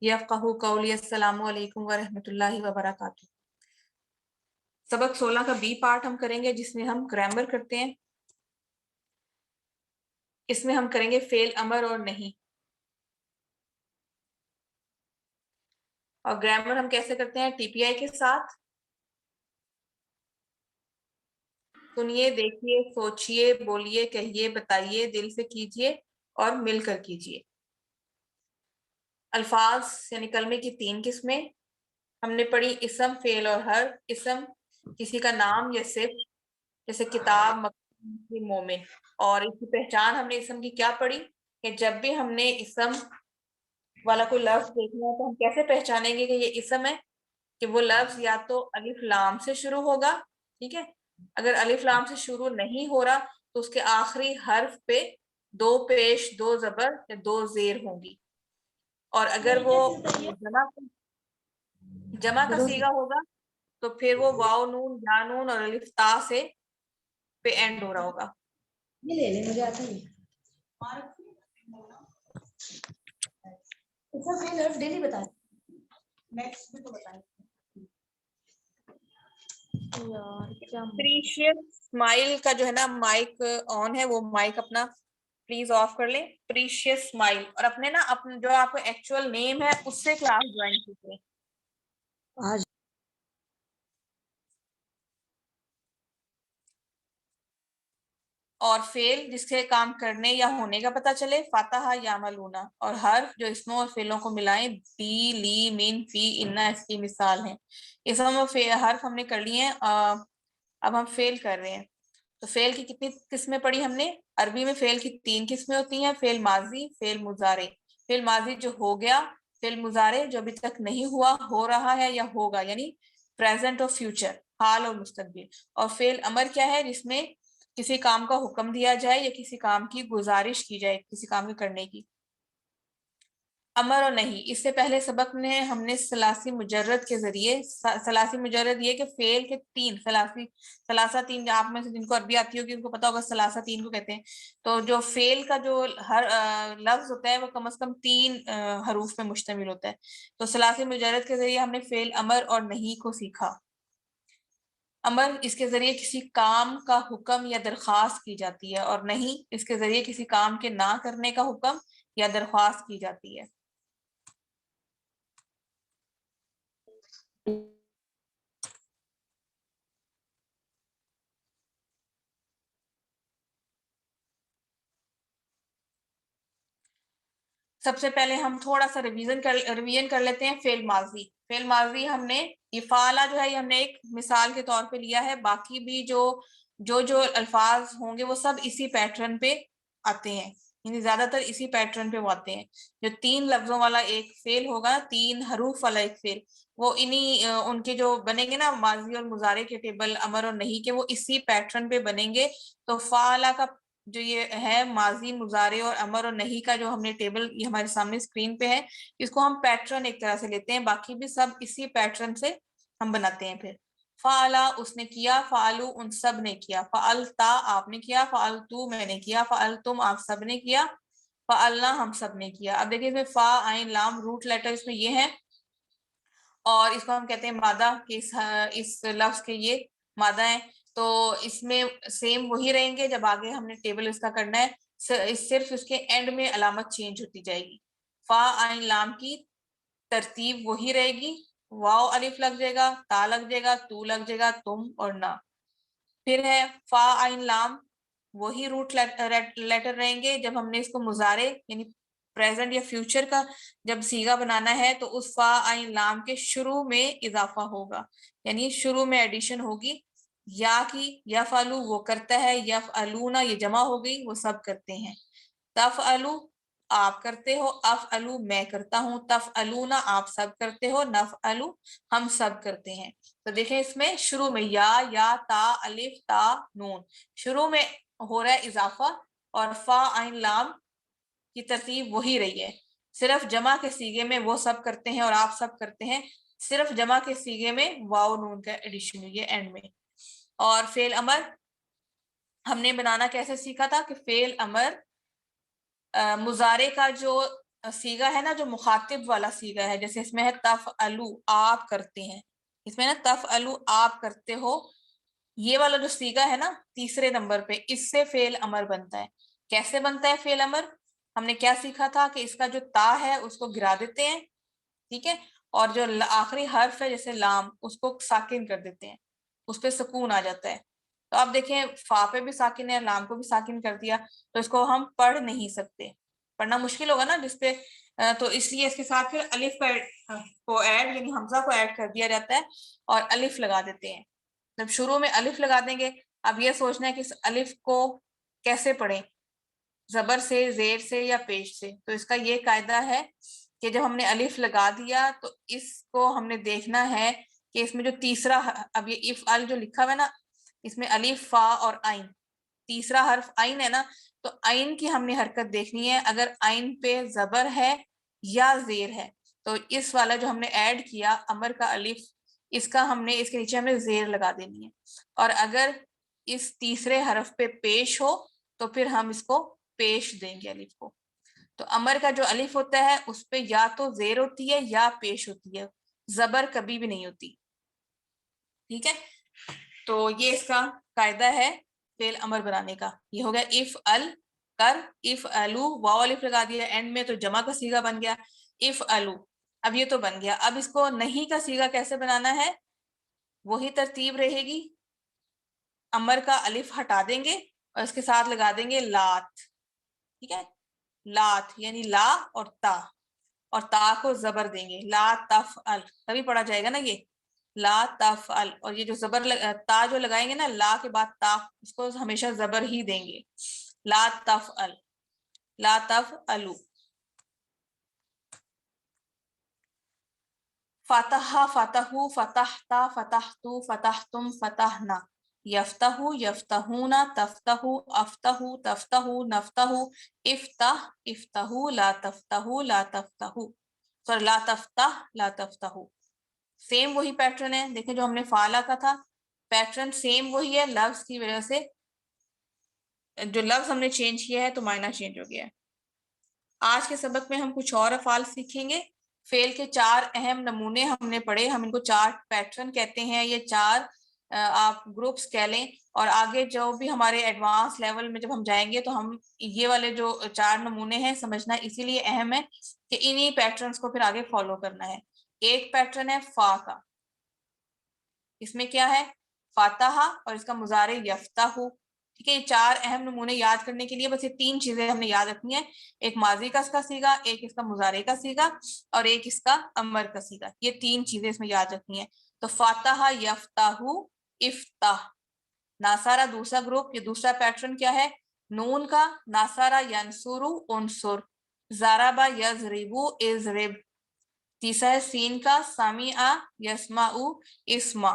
یفقہوا قولی. السلام علیکم ورحمۃ اللہ وبرکاتہ. سبق 16 کا بی پارٹ ہم کریں گے جس میں ہم گرامر کرتے ہیں. اس میں ہم کریں گے فعل امر اور نہیں. اور گرامر ہم کیسے کرتے ہیں؟ ٹی پی آئی کے ساتھ. سنیے، دیکھیے، سوچئے، بولیے، کہیے، بتائیے، دل سے کیجئے اور مل کر کیجئے. الفاظ یعنی کلمے کی 3 قسمیں ہم نے پڑھی: اسم، فعل اور حرف. اسم کسی کا نام یا صفت، جیسے کتاب، مکتوب، مومن. اور اس کی پہچان ہم نے اسم کی کیا پڑھی کہ جب بھی ہم نے اسم والا کوئی لفظ دیکھنا ہے تو ہم کیسے پہچانیں گے کہ یہ اسم ہے؟ کہ وہ لفظ یا تو الف لام سے شروع ہوگا، ٹھیک ہے. اگر الف لام سے شروع نہیں ہو رہا تو اس کے آخری حرف پہ 2 پیش، 2 زبر یا 2 زیر ہوں گی. اور اگر وہ جمع کا صیغہ ہوگا تو پھر وہ واو نون، یا نون اور الف تا سے پہ اینڈ ہو رہا ہوگا. یہ لے لیں، مجھے آتا ہے ڈیلی بتا نیکسٹ بھی تو بتائیں. پریشیس اسمائل کا جو ہے نا مائک آن ہے، وہ مائک اپنا پلیز آف کر لیں. Precious smile. اور اپنے نا اپنے جو آپ کو ایکچوئل نیم ہے اس سے کلاس جوائن کیجیے. آج اور فعل جس کے کام کرنے یا ہونے کا پتہ چلے، فاتحہ یا ملونا. اور حرف جو اسموں اور فعلوں کو ملائیں، بی، لی، من، فی، انا اس کی مثال ہیں. اسم اور حرف ہم نے کر لیے ہیں. اب ہم فعل کر رہے ہیں. تو فعل کی کتنی قسمیں پڑھی ہم نے؟ عربی میں فعل کی 3 قسمیں ہوتی ہیں: فعل ماضی، فعل مضارع. فعل ماضی جو ہو گیا، فعل مضارع جو ابھی تک نہیں ہوا، ہو رہا ہے یا ہوگا، یعنی پریزنٹ اور فیوچر، حال اور مستقبل. اور فعل امر کیا ہے؟ جس میں کسی کام کا حکم دیا جائے یا کسی کام کی گزارش کی جائے، کسی کام کے کرنے کی. امر اور نہیں. اس سے پہلے سبق میں ہم نے ثلاثی مجرد کے ذریعے، ثلاثی مجرد یہ کہ فعل کے 3 ثلاثہ 3 آپ میں سے جن کو عربی آتی ہوگی ان کو پتا ہوگا ثلاثہ 3 کو کہتے ہیں. تو جو فعل کا جو ہر لفظ ہوتا ہے وہ کم از کم 3 حروف میں مشتمل ہوتا ہے. تو ثلاثی مجرد کے ذریعے ہم نے فعل امر اور نہیں کو سیکھا. امر اس کے ذریعے کسی کام کا حکم یا درخواست کی جاتی ہے، اور نہیں اس کے ذریعے کسی کام کے نہ کرنے کا حکم یا درخواست کی جاتی ہے. سب سے پہلے ہم تھوڑا سا ریویژن کر لیتے ہیں. فعل ماضی. فعل ماضی ہم نے یہ فعلا جو ہے یہ ہم نے ایک مثال کے طور پہ لیا ہے. باقی بھی جو الفاظ ہوں گے وہ سب اسی پیٹرن پہ آتے ہیں، یعنی زیادہ تر اسی پیٹرن پہ وہ آتے ہیں. جو 3 لفظوں والا ایک فعل ہوگا، 3 حروف والا ایک فعل، وہ ان کے جو بنیں گے نا ماضی اور مضارع کے ٹیبل، امر اور نہیں کے، وہ اسی پیٹرن پہ بنیں گے. تو فعلا کا جو یہ ہے ماضی، مضارع اور امر اور نہیں کا جو ہم نے ٹیبل یہ ہمارے سامنے اسکرین پہ ہے، اس کو ہم پیٹرن ایک طرح سے لیتے ہیں. باقی بھی سب اسی پیٹرن سے ہم بناتے ہیں. پھر فعلا اس نے کیا، فعلو ان سب نے کیا، فعلتا آپ نے کیا، فعلتو میں نے کیا، فعلتم آپ سب نے کیا، فعلنا ہم سب نے کیا. اب دیکھیں اس میں فا عین لام روٹ لیٹر اس میں یہ ہے، اور اس کو ہم کہتے ہیں مادہ، کہ اس لفظ کے یہ مادہ ہیں. تو اس میں سیم وہی رہیں گے. جب آگے ہم نے ٹیبل اس کا کرنا ہے صرف اس کے اینڈ میں علامت چینج ہوتی جائے گی. فا عین لام کی ترتیب وہی رہے گی. واو الف لگ جائے گا، تا لگ جائے گا، تو لگ جائے گا، تم اور نہ. پھر ہے فا عین لام، وہی روٹ لیٹر رہیں گے. جب ہم نے اس کو مضارع یعنی پریزنٹ یا فیوچر کا جب صیغہ بنانا ہے تو اس فا عین لام کے شروع میں اضافہ ہوگا، یعنی شروع میں ایڈیشن ہوگی. یا کی یفعلو وہ کرتا ہے، یفعلونا یہ جمع ہو گئی وہ سب کرتے ہیں. تفعلو آپ کرتے ہو، افعلو میں کرتا ہوں، تفعلونا آپ سب کرتے ہو، نفعلو ہم سب کرتے ہیں. تو دیکھیں اس میں شروع میں یا تا الف تا نون شروع میں ہو رہا ہے اضافہ، اور فا عین لام کی ترتیب وہی رہی ہے. صرف جمع کے صیغے میں وہ سب کرتے ہیں اور آپ سب کرتے ہیں. صرف جمع کے صیغے میں واو نون کا ایڈیشن ہوئی ہے اینڈ میں. اور فعل امر ہم نے بنانا کیسے سیکھا تھا کہ فعل امر مضارع کا جو سیگا ہے نا، جو مخاطب والا سیگا ہے، جیسے اس میں ہے تفعلو، آپ کرتے ہیں، اس میں نا تفعلو آپ کرتے ہو، یہ والا جو سیگا ہے نا تیسرے نمبر پہ، اس سے فعل امر بنتا ہے۔ کیسے بنتا ہے فعل امر؟ ہم نے کیا سیکھا تھا کہ اس کا جو تا ہے اس کو گرا دیتے ہیں، ٹھیک ہے، اور جو آخری حرف ہے جیسے لام، اس کو ساکن کر دیتے ہیں، اس پہ سکون آ جاتا ہے۔ تو آپ دیکھیں فا پہ بھی ساکن ہے، لام کو بھی ساکن کر دیا، تو اس کو ہم پڑھ نہیں سکتے، پڑھنا مشکل ہوگا نا جس پہ، تو اس لیے اس کے ساتھ پھر الف کو ایڈ یعنی حمزہ کو ایڈ کر دیا جاتا ہے اور الف لگا دیتے ہیں۔ جب شروع میں الف لگا دیں گے، اب یہ سوچنا ہے کہ اس الف کو کیسے پڑھیں، زبر سے، زیر سے یا پیش سے؟ تو اس کا یہ قاعدہ ہے کہ جب ہم نے الف لگا دیا تو اس کو ہم نے دیکھنا ہے کہ اس میں جو تیسرا، اب یہ اف ال جو لکھا ہوا ہے نا، اس میں الف فا اور عین، تیسرا حرف عین ہے نا، تو عین کی ہم نے حرکت دیکھنی ہے، اگر عین پہ زبر ہے یا زیر ہے تو اس والا جو ہم نے ایڈ کیا امر کا الف، اس کا ہم نے اس کے نیچے ہم نے زیر لگا دینی ہے، اور اگر اس تیسرے حرف پہ پیش ہو تو پھر ہم اس کو پیش دیں گے الف کو۔ تو امر کا جو الف ہوتا ہے اس پہ یا تو زیر ہوتی ہے یا پیش ہوتی ہے، زبر کبھی بھی نہیں ہوتی، ٹھیک ہے۔ تو یہ اس کا قاعدہ ہے فعل امر بنانے کا۔ یہ ہو گیا اف ال کر، اف الو واو الف لگا دیا اینڈ میں تو جمع کا صیغہ بن گیا اف الو۔ اب یہ تو بن گیا، اب اس کو نہیں کا صیغہ کیسے بنانا ہے؟ وہی ترتیب رہے گی، امر کا الف ہٹا دیں گے اور اس کے ساتھ لگا دیں گے لات، ٹھیک ہے، لات یعنی لا اور تا، اور تا کو زبر دیں گے، لا تفعل، تبھی پڑھا جائے گا نا یہ لا تفعل، اور یہ جو زبر تا جو لگائیں گے نا لا کے بعد تا، اس کو ہمیشہ زبر ہی دیں گے، لا تفعل، لا تفعلو۔ فتح فتحو فتحتا فتحتو فتحتم فتحنا، یفتح یفتحون تفتح افتح تفتح نفتح، افتح افتح لا تفتح لا تفتح، سوري لا تفتح لا تفتح۔ سیم وہی پیٹرن ہے، دیکھیں جو ہم نے فعلا کا تھا پیٹرن سیم وہی ہے، لفظ کی وجہ سے جو لفظ ہم نے چینج کیا ہے تو معنی چینج ہو گیا ہے۔ آج کے سبق میں ہم کچھ اور افعال سیکھیں گے۔ فعل کے 4 اہم نمونے ہم نے پڑھے، ہم ان کو 4 پیٹرن کہتے ہیں، یہ 4 آپ گروپس کہہ لیں، اور آگے جو بھی ہمارے ایڈوانس لیول میں جب ہم جائیں گے تو ہم یہ والے جو 4 نمونے ہیں سمجھنا اسی لیے اہم ہے کہ انہی پیٹرنز کو پھر آگے فالو کرنا ہے۔ ایک پیٹرن ہے فا کا، اس میں کیا ہے؟ فاتحہ اور اس کا مضارع یفتح، ٹھیک ہے۔ یہ 4 اہم نمونے یاد کرنے کے لیے بس یہ 3 چیزیں ہم نے یاد رکھنی ہیں، ایک ماضی کا اس کا صیغہ، ایک اس کا مضارع کا صیغہ، اور ایک اس کا امر کا صیغہ، یہ 3 چیزیں اس میں یاد رکھنی ہیں۔ تو فاتحہ یفتح افتح، ناصرہ دوسرا گروپ، یہ دوسرا پیٹرن کیا ہے؟ نون کا، ناصرہ ینصر انصر، ضرب یضرب اضرب۔ تیسرا ہے سین کا، سمع یسمع اسمع۔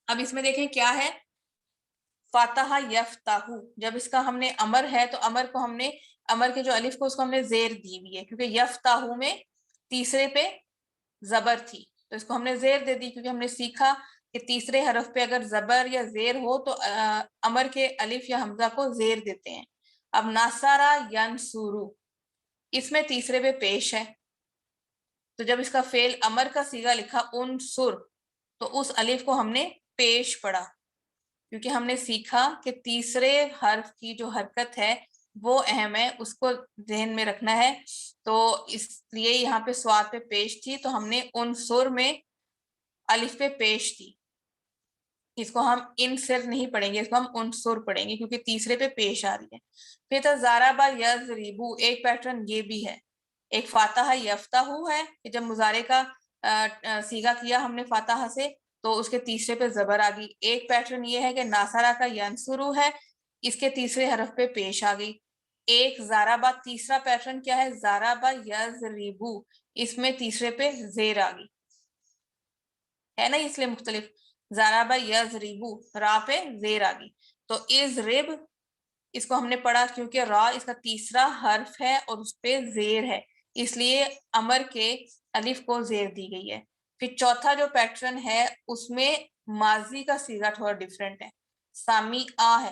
اب اس میں دیکھیں کیا ہے، فاتحہ یفتح، جب اس کا ہم نے امر ہے تو امر کو ہم نے، امر کے جو الف کو اس کو ہم نے زیر دی ہوئی ہے، کیونکہ یفتح میں تیسرے پہ زبر تھی تو اس کو ہم نے زیر دے دی، کیونکہ ہم نے سیکھا کہ تیسرے حرف پہ اگر زبر یا زیر ہو تو امر کے الف یا حمزہ کو زیر دیتے ہیں۔ اب ناصرہ ینصر، اس میں تیسرے پہ پیش ہے، تو جب اس کا فعل امر کا صیغہ لکھا انصر تو اس الف کو ہم نے پیش پڑھا، کیونکہ ہم نے سیکھا کہ تیسرے حرف کی جو حرکت ہے وہ اہم ہے، اس کو ذہن میں رکھنا ہے، تو اس لیے یہاں پہ سواد پہ پیش تھی تو ہم نے انصر میں الف پہ پیش تھی، اس کو ہم انصر نہیں پڑھیں گے، اس کو ہم انصر پڑھیں گے کیونکہ تیسرے پہ پیش آ رہی ہے۔ پھر تو ضرب یضرب، ایک پیٹرن یہ بھی ہے، ایک فاتحہ یفتح ہے کہ جب مضارع کا صیغہ کیا ہم نے فاتحہ سے تو اس کے تیسرے پہ زبر آ گئی۔ ایک پیٹرن یہ ہے کہ ناصرہ کا ینصر ہے، اس کے تیسرے حرف پہ پیش آ گئی۔ ایک ضربہ، تیسرا پیٹرن کیا ہے؟ ضرب یضرب، اس میں تیسرے پہ زیر آ گئی ہے نا، اس لیے مختلف، ضرب یضرب را پہ زیر آ گئی، تو اضرب اس کو ہم نے پڑھا کیونکہ را اس کا تیسرا حرف ہے اور اس پہ زیر ہے، اس لیے امر کے الف کو زیر دی گئی ہے۔ پھر چوتھا جو پیٹرن ہے اس میں ماضی کا صیغہ تھوڑا ڈیفرنٹ ہے، سامع ہے،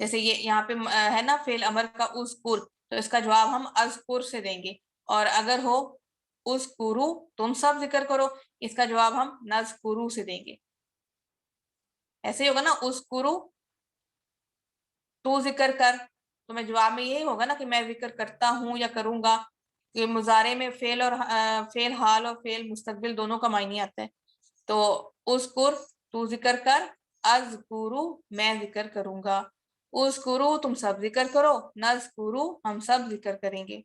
جیسے یہ یہاں پہ ہے نا فعل امر کا اذکر، تو اس کا جواب ہم اذکر سے دیں گے، اور اگر ہو اذکرو تم سب ذکر کرو، اس کا جواب ہم نذکرو سے دیں گے. ایسے ہی ہوگا نا اذکرو تو ذکر کر، تو میں جواب میں یہی ہوگا نا کہ میں ذکر کرتا ہوں یا کروں گا. کہ مضارع میں فعل اور فعل حال اور فعل مستقبل دونوں کا معنی آتا ہے. تو اذکر تو ذکر کر، اذکرو میں ذکر کروں گا، اذکرو تم سب ذکر کرو، نذکرو ہم سب ذکر کریں گے.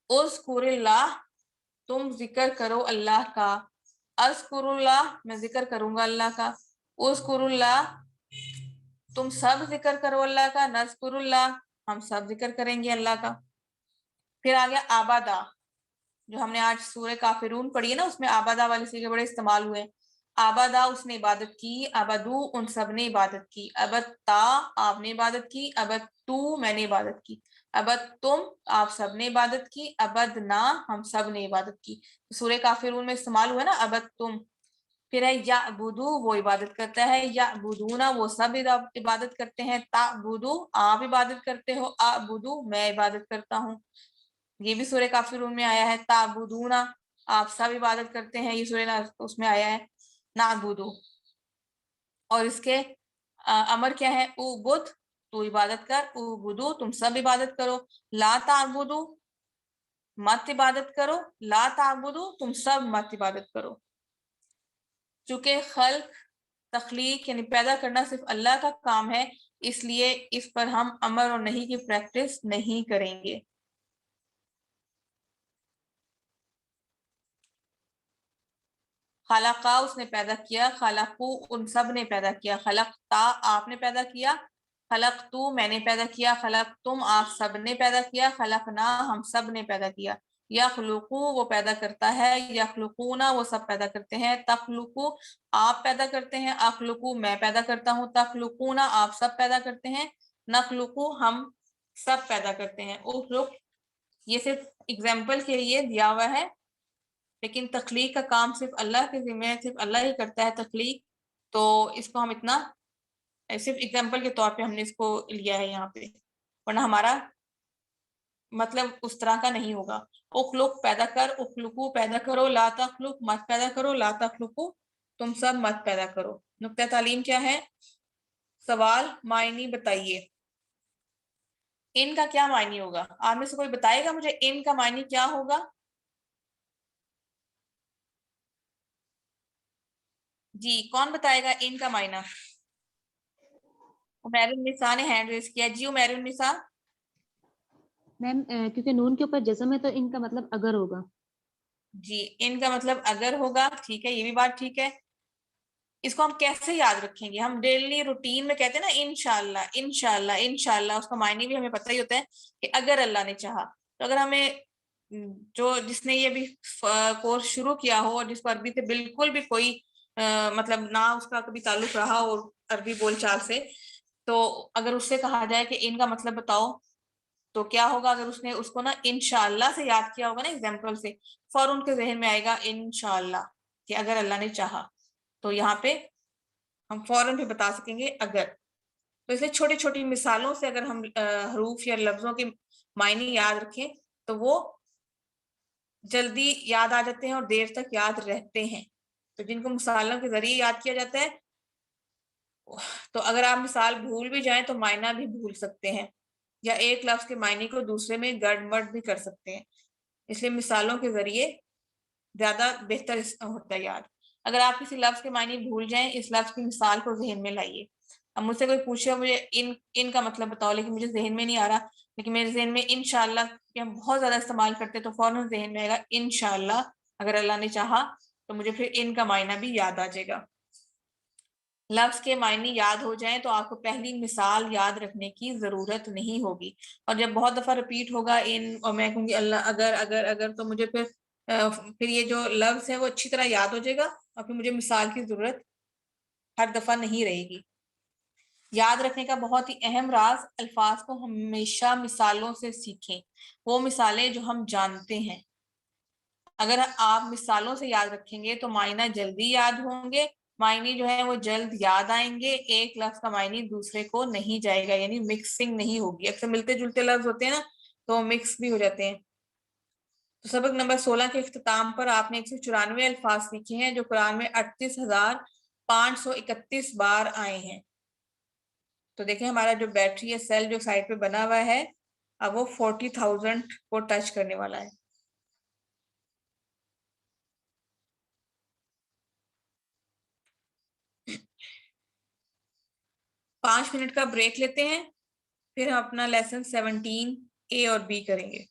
اذکر اللہ تم ذکر کرو اللہ کا، اذکر اللہ میں ذکر کروں گا اللہ کا، اذکر اللہ تم سب ذکر کرو اللہ کا، نذکر اللہ ہم سب ذکر کریں گے اللہ کا. پھر آ گیا آبادا، جو ہم نے آج سورہ کافرون پڑھی ہے نا، اس میں آبادا والے صیغے بڑے استعمال ہوئے. آبادا اس نے عبادت کی، ابدو ان سب نے عبادت کی، ابتا آپ نے عبادت کی، ابدتو میں نے عبادت کی، ابد تم آپ سب نے عبادت کی، ابدنا ہم سب نے عبادت کی. سورہ کافرون میں استعمال ہوا نا ابد تم. پھر ہے یعبدو وہ عبادت کرتا ہے، یعبدونا وہ سب عبادت کرتے ہیں، تعبدو آپ عبادت کرتے ہو، اعبدو میں عبادت کرتا ہوں. یہ بھی سورہ کافرون میں آیا ہے، تعبدونا آپ سب عبادت کرتے ہیں، یہ سورہ اس میں آیا ہے نعبدو. اور اس کے امر کیا ہے، اعبد تو عبادت کر، اعبدو تم سب عبادت کرو، لا تعبدو مت عبادت کرو، لا تعبدو تم سب مت عبادت کرو. چونکہ خلق تخلیق یعنی پیدا کرنا صرف اللہ کا کام ہے، اس لیے اس پر ہم امر اور نہیں کی پریکٹس نہیں کریں گے. خلقا اس نے پیدا کیا، خلقو ان سب نے پیدا کیا، خلقتا آپ نے پیدا کیا، خلقتو میں نے پیدا کیا، خلقتم آپ سب نے پیدا کیا، خلقنا ہم سب نے پیدا کیا. یخلقو وہ پیدا کرتا ہے، یخلقونا وہ سب پیدا کرتے ہیں، تخلقو آپ پیدا کرتے ہیں، اخلقو میں پیدا کرتا ہوں، تخلقونا آپ سب پیدا کرتے ہیں، نخلقو ہم سب پیدا کرتے ہیں. اخلق یہ صرف اگزامپل کے لیے دیا ہوا ہے، لیکن تخلیق کا کام صرف اللہ کے ذمہ ہے، صرف اللہ ہی کرتا ہے تخلیق. تو اس کو ہم اتنا صرف اگزامپل کے طور پہ ہم نے اس کو لیا ہے یہاں پہ، ورنہ ہمارا مطلب اس طرح کا نہیں ہوگا. اخلق پیدا کر، اخلقو پیدا کرو، لا تخلق مت پیدا کرو، لا تخلقو تم سب مت پیدا کرو. نقطہ تعلیم کیا ہے؟ سوال معنی بتائیے، ان کا کیا معنی ہوگا؟ آپ میں سے کوئی بتائے گا مجھے ان کا معنی کیا ہوگا؟ جی کون بتائے گا ان کا معنی؟ عمیر النساء نے ہینڈ ریز کیا. جی عمیر النساء. میم کیونکہ نون کے اوپر جزم ہے تو ان کا مطلب اگر ہوگا. جی ان کا مطلب اگر ہوگا، ٹھیک ہے، یہ بھی بات ٹھیک ہے. اس کو ہم کیسے یاد رکھیں گے؟ ہم ڈیلی روٹین میں کہتے ہیں نا انشاءاللہ انشاءاللہ انشاءاللہ، اس کا معنی بھی ہمیں پتہ ہی ہوتا ہے کہ اگر اللہ نے چاہا. تو اگر ہمیں جس نے یہ بھی کورس شروع کیا ہو اور جس کو عربی سے بالکل بھی کوئی مطلب نہ اس کا کبھی تعلق رہا اور عربی بول چال سے، تو اگر اس سے کہا جائے کہ ان کا مطلب بتاؤ تو کیا ہوگا؟ اگر اس نے اس کو نا انشاءاللہ سے یاد کیا ہوگا نا ایگزامپل سے، فوراً کے ذہن میں آئے گا انشاءاللہ کہ اگر اللہ نے چاہا. تو یہاں پہ ہم فوراً بھی بتا سکیں گے اگر. تو اس لیے چھوٹی چھوٹی مثالوں سے اگر ہم حروف یا لفظوں کے معنی یاد رکھیں تو وہ جلدی یاد آ جاتے ہیں اور دیر تک یاد رہتے ہیں. تو جن کو مثالوں کے ذریعے یاد کیا جاتا ہے، تو اگر آپ مثال بھول بھی جائیں تو معنی بھی بھول سکتے ہیں، یا ایک لفظ کے معنی کو دوسرے میں گڑبڑ بھی کر سکتے ہیں. اس لیے مثالوں کے ذریعے زیادہ بہتر ہوتا ہے یاد. اگر آپ کسی لفظ کے معنی بھول جائیں، اس لفظ کی مثال کو ذہن میں لائیے. اب مجھ سے کوئی پوچھے مجھے ان کا مطلب بتاؤ، لیکن مجھے ذہن میں نہیں آ رہا، لیکن میرے ذہن میں انشاءاللہ کہ ہم بہت زیادہ استعمال کرتے تو فوراً ذہن میں آئے گا انشاءاللہ اگر اللہ نے چاہا، تو مجھے پھر ان کا معنی بھی یاد آ جائے گا. لفظ کے معنی یاد ہو جائیں تو آپ کو پہلی مثال یاد رکھنے کی ضرورت نہیں ہوگی. اور جب بہت دفعہ رپیٹ ہوگا ان، اور میں کہوں گی اللہ اگر اگر اگر، تو مجھے پھر یہ جو لفظ ہے وہ اچھی طرح یاد ہو جائے گا، اور پھر مجھے مثال کی ضرورت ہر دفعہ نہیں رہے گی. یاد رکھنے کا بہت ہی اہم راز، الفاظ کو ہمیشہ مثالوں سے سیکھیں، وہ مثالیں جو ہم جانتے ہیں. اگر آپ مثالوں سے یاد رکھیں گے تو معنی جلدی یاد ہوں گے، معنی جو ہے وہ جلد یاد آئیں گے، ایک لفظ کا معنی دوسرے کو نہیں جائے گا، یعنی مکسنگ نہیں ہوگی. اکثر ملتے جلتے لفظ ہوتے ہیں نا تو مکس بھی ہو جاتے ہیں. تو سبق نمبر 16 کے اختتام پر آپ نے 194 الفاظ سیکھے ہیں جو قرآن میں 38,531 بار آئے ہیں. تو دیکھیں ہمارا جو بیٹری ہے سیل جو سائڈ پہ بنا ہوا ہے اب وہ 40,000 کو ٹچ کرنے والا ہے. پانچ منٹ کا بریک لیتے ہیں، پھر ہم اپنا لیسن 17 اے اور بی کریں گے.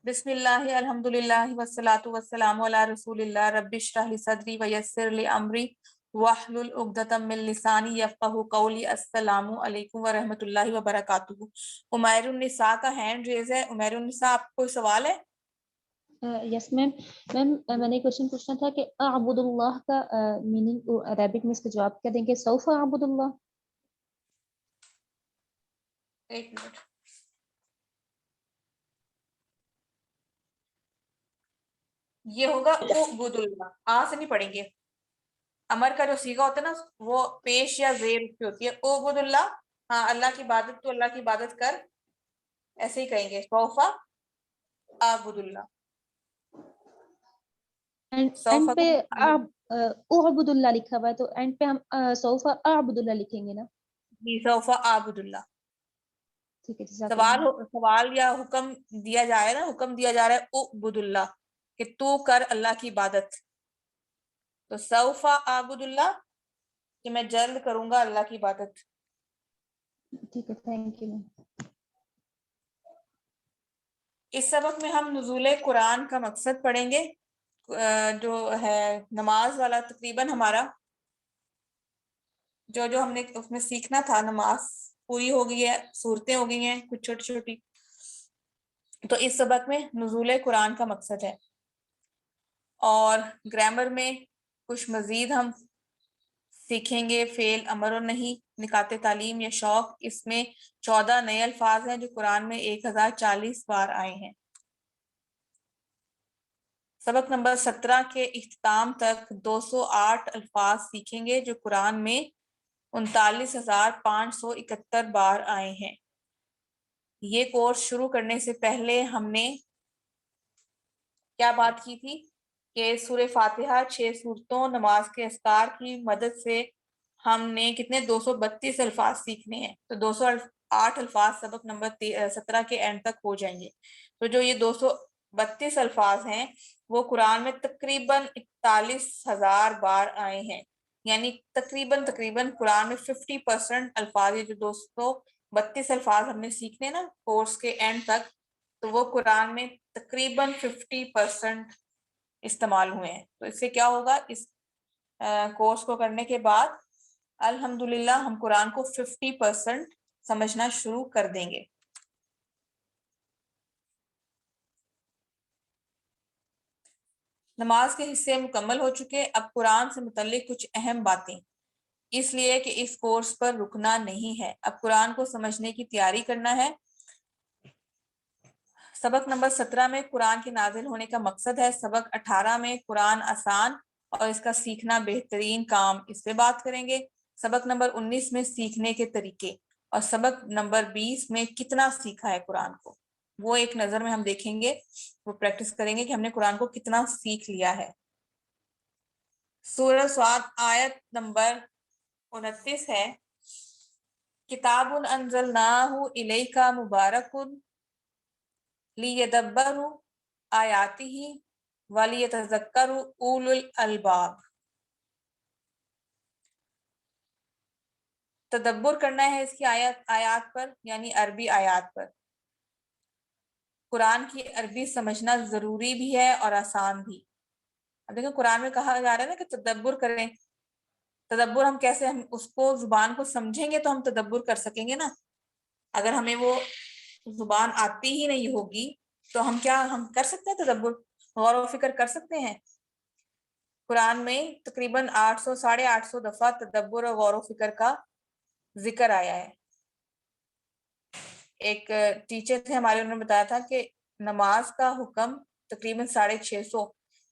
بسم اللہ الحمدللہ والصلاۃ والسلام علی رسول اللہ رب اشرح لی صدری ویسر لی امری واحلل عقدۃ من لسانی یفقہوا قولی. السلام علیکم ورحمۃ اللہ وبرکاتہ. عمیر النساء کا ہینڈ ریز ہے. عمیر النساء آپ کو کوئی سوال ہے؟ یس میم. میم میں نے کوشچن پوچھنا تھا کہ اعبد اللہ کا میننگ عربک میں اس کا جواب کیا دیں گے؟ سوف اعبد اللہ. ایک منٹ. یہ ہوگا اعبد اللہ. سے نہیں پڑھیں گے. امر کا جو سیغہ ہوتا ہے نا وہ پیش یا زیر پہ ہوتی ہے. اعبد اللہ. ہاں اللہ کی عبادت تو اللہ کی عبادت کر. ایسے ہی کہیں گے سوفا اعبد اللہ. اینڈ پہ اعبد اللہ لکھا ہوا ہے تو اینڈ پہ ہم سوف اعبد اللہ لکھیں گے نا؟ سوفا اعبد اللہ. ٹھیک ہے. جزاک اللہ. سوال یا حکم دیا جائے نا, حکم دیا جا رہا ہے اعبد اللہ کہ تو کر اللہ کی عبادت. تو سوف اعبد اللہ کہ میں جلد کروں گا اللہ کی عبادت. ٹھیک ہے. Thank you. اس سبق میں ہم نزول قرآن کا مقصد پڑھیں گے جو ہے نماز والا. تقریباً ہمارا جو ہم نے اس میں سیکھنا تھا نماز پوری ہو گئی ہے. صورتیں ہو گئی ہیں کچھ چھوٹی چھوٹی. تو اس سبق میں نزول قرآن کا مقصد ہے. اور گرامر میں کچھ مزید ہم سیکھیں گے. فعل, امر اور نہیں, نکات تعلیم یا شوق. اس میں 14 نئے الفاظ ہیں جو قرآن میں 1040 بار آئے ہیں. سبق نمبر 17 کے اختتام تک 208 الفاظ سیکھیں گے جو قرآن میں 39,571 بار آئے ہیں. یہ کورس شروع کرنے سے پہلے ہم نے کیا بات کی تھی کہ سورہ فاتحہ 6 سورتوں نماز کے اذکار کی مدد سے ہم نے کتنے 232 الفاظ سیکھنے ہیں. تو 208 الفاظ سبق نمبر 17 کے اینڈ تک ہو جائیں گے. تو جو یہ 232 الفاظ ہیں وہ قرآن میں تقریباً 41,000 بار آئے ہیں. یعنی تقریباً قرآن میں 50% الفاظ, یہ جو 232 الفاظ ہم نے سیکھنے نا کورس کے اینڈ تک, تو وہ قرآن میں تقریباً 50% استعمال ہوئے ہیں. تو اس سے کیا ہوگا, اس کورس کو کرنے کے بعد الحمدللہ ہم قرآن کو 50% سمجھنا شروع کر دیں گے. نماز کے حصے مکمل ہو چکے. اب قرآن سے متعلق کچھ اہم باتیں, اس لیے کہ اس کورس پر رکنا نہیں ہے. اب قرآن کو سمجھنے کی تیاری کرنا ہے. سبق نمبر 17 میں قرآن کے نازل ہونے کا مقصد ہے. سبق 18 میں قرآن آسان اور اس کا سیکھنا بہترین کام, اس پہ بات کریں گے. سبق نمبر 19 میں سیکھنے کے طریقے, اور سبق نمبر 20 میں کتنا سیکھا ہے قرآن کو, وہ ایک نظر میں ہم دیکھیں گے, وہ پریکٹس کریں گے کہ ہم نے قرآن کو کتنا سیکھ لیا ہے. سورہ صاد آیت نمبر 29 ہے. کتاب انزلناہ الیک مبارک لیدبروا آیاتہ ولیتذکر اولو الالباب. تدبر کرنا ہے اس کی آیات پر, یعنی عربی آیات پر. قرآن کی عربی سمجھنا ضروری بھی ہے اور آسان بھی. اب دیکھیں قرآن میں کہا جا رہا ہے نا کہ تدبر کریں. تدبر ہم کیسے, ہم اس کو زبان کو سمجھیں گے تو ہم تدبر کر سکیں گے نا. اگر ہمیں وہ زبان آتی ہی نہیں ہوگی تو ہم کر سکتے ہیں تدبر, غور و فکر کر سکتے ہیں. قرآن میں تقریباً 800 دفعہ تدبر اور غور و فکر کا ذکر آیا ہے. ایک ٹیچر تھے ہمارے, انہوں نے بتایا تھا کہ نماز کا حکم تقریباً 650,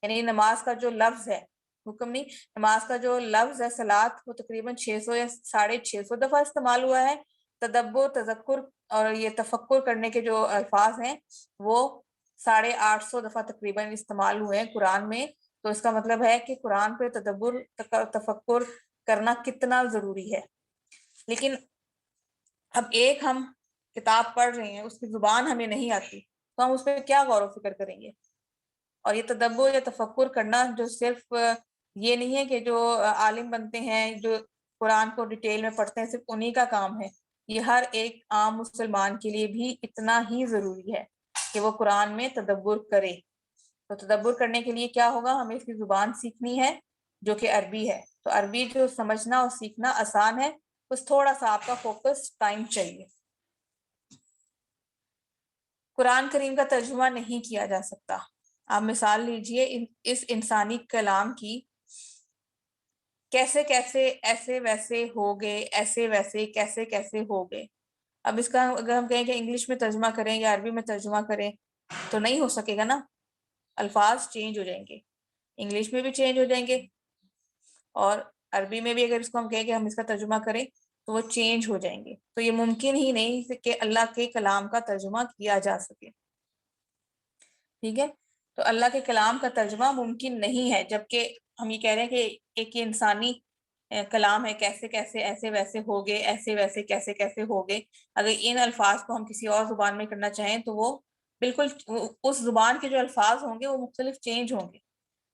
یعنی نماز کا جو لفظ ہے, حکم نہیں, نماز کا جو لفظ ہے صلاۃ, وہ تقریباً 600 یا 650 دفعہ استعمال ہوا ہے. تدبر, تذکر اور یہ تفکر کرنے کے جو الفاظ ہیں وہ 850 دفعہ تقریباً استعمال ہوئے ہیں قرآن میں. تو اس کا مطلب ہے کہ قرآن پہ تدبر تفکر کرنا کتنا ضروری ہے. لیکن اب ایک ہم کتاب پڑھ رہے ہیں, اس کی زبان ہمیں نہیں آتی, تو ہم اس پہ کیا غور و فکر کریں گے؟ اور یہ تدبر یا تفکر کرنا جو صرف یہ نہیں ہے کہ جو عالم بنتے ہیں, جو قرآن کو ڈیٹیل میں پڑھتے ہیں, صرف انہی کا کام ہے. یہ ہر ایک عام مسلمان کے لیے بھی اتنا ہی ضروری ہے کہ وہ قرآن میں تدبر کرے. تو تدبر کرنے کے لیے کیا ہوگا, ہمیں اس کی زبان سیکھنی ہے جو کہ عربی ہے. تو عربی جو سمجھنا اور سیکھنا آسان ہے, بس تھوڑا سا آپ کا فوکس ٹائم چاہیے. قرآن کریم کا ترجمہ نہیں کیا جا سکتا. آپ مثال لیجئے اس انسانی کلام کی, کیسے کیسے ایسے ویسے ہو گئے, ایسے ویسے کیسے کیسے ہو گئے. اب اس کا اگر ہم کہیں کہ انگلش میں ترجمہ کریں یا عربی میں ترجمہ کریں تو نہیں ہو سکے گا نا, الفاظ چینج ہو جائیں گے, انگلش میں بھی چینج ہو جائیں گے, اور عربی میں بھی اگر اس کو ہم کہیں کہ ہم اس کا ترجمہ کریں تو وہ چینج ہو جائیں گے. تو یہ ممکن ہی نہیں کہ اللہ کے کلام کا ترجمہ کیا جا سکے. ٹھیک ہے, تو اللہ کے کلام کا ترجمہ ممکن نہیں ہے, جبکہ ہم یہ کہہ رہے ہیں کہ ایک انسانی کلام ہے, کیسے کیسے ایسے ویسے ہو گئے, ایسے ویسے کیسے کیسے ہو گئے. اگر ان الفاظ کو ہم کسی اور زبان میں کرنا چاہیں تو وہ بالکل اس زبان کے جو الفاظ ہوں گے وہ مختلف چینج ہوں گے,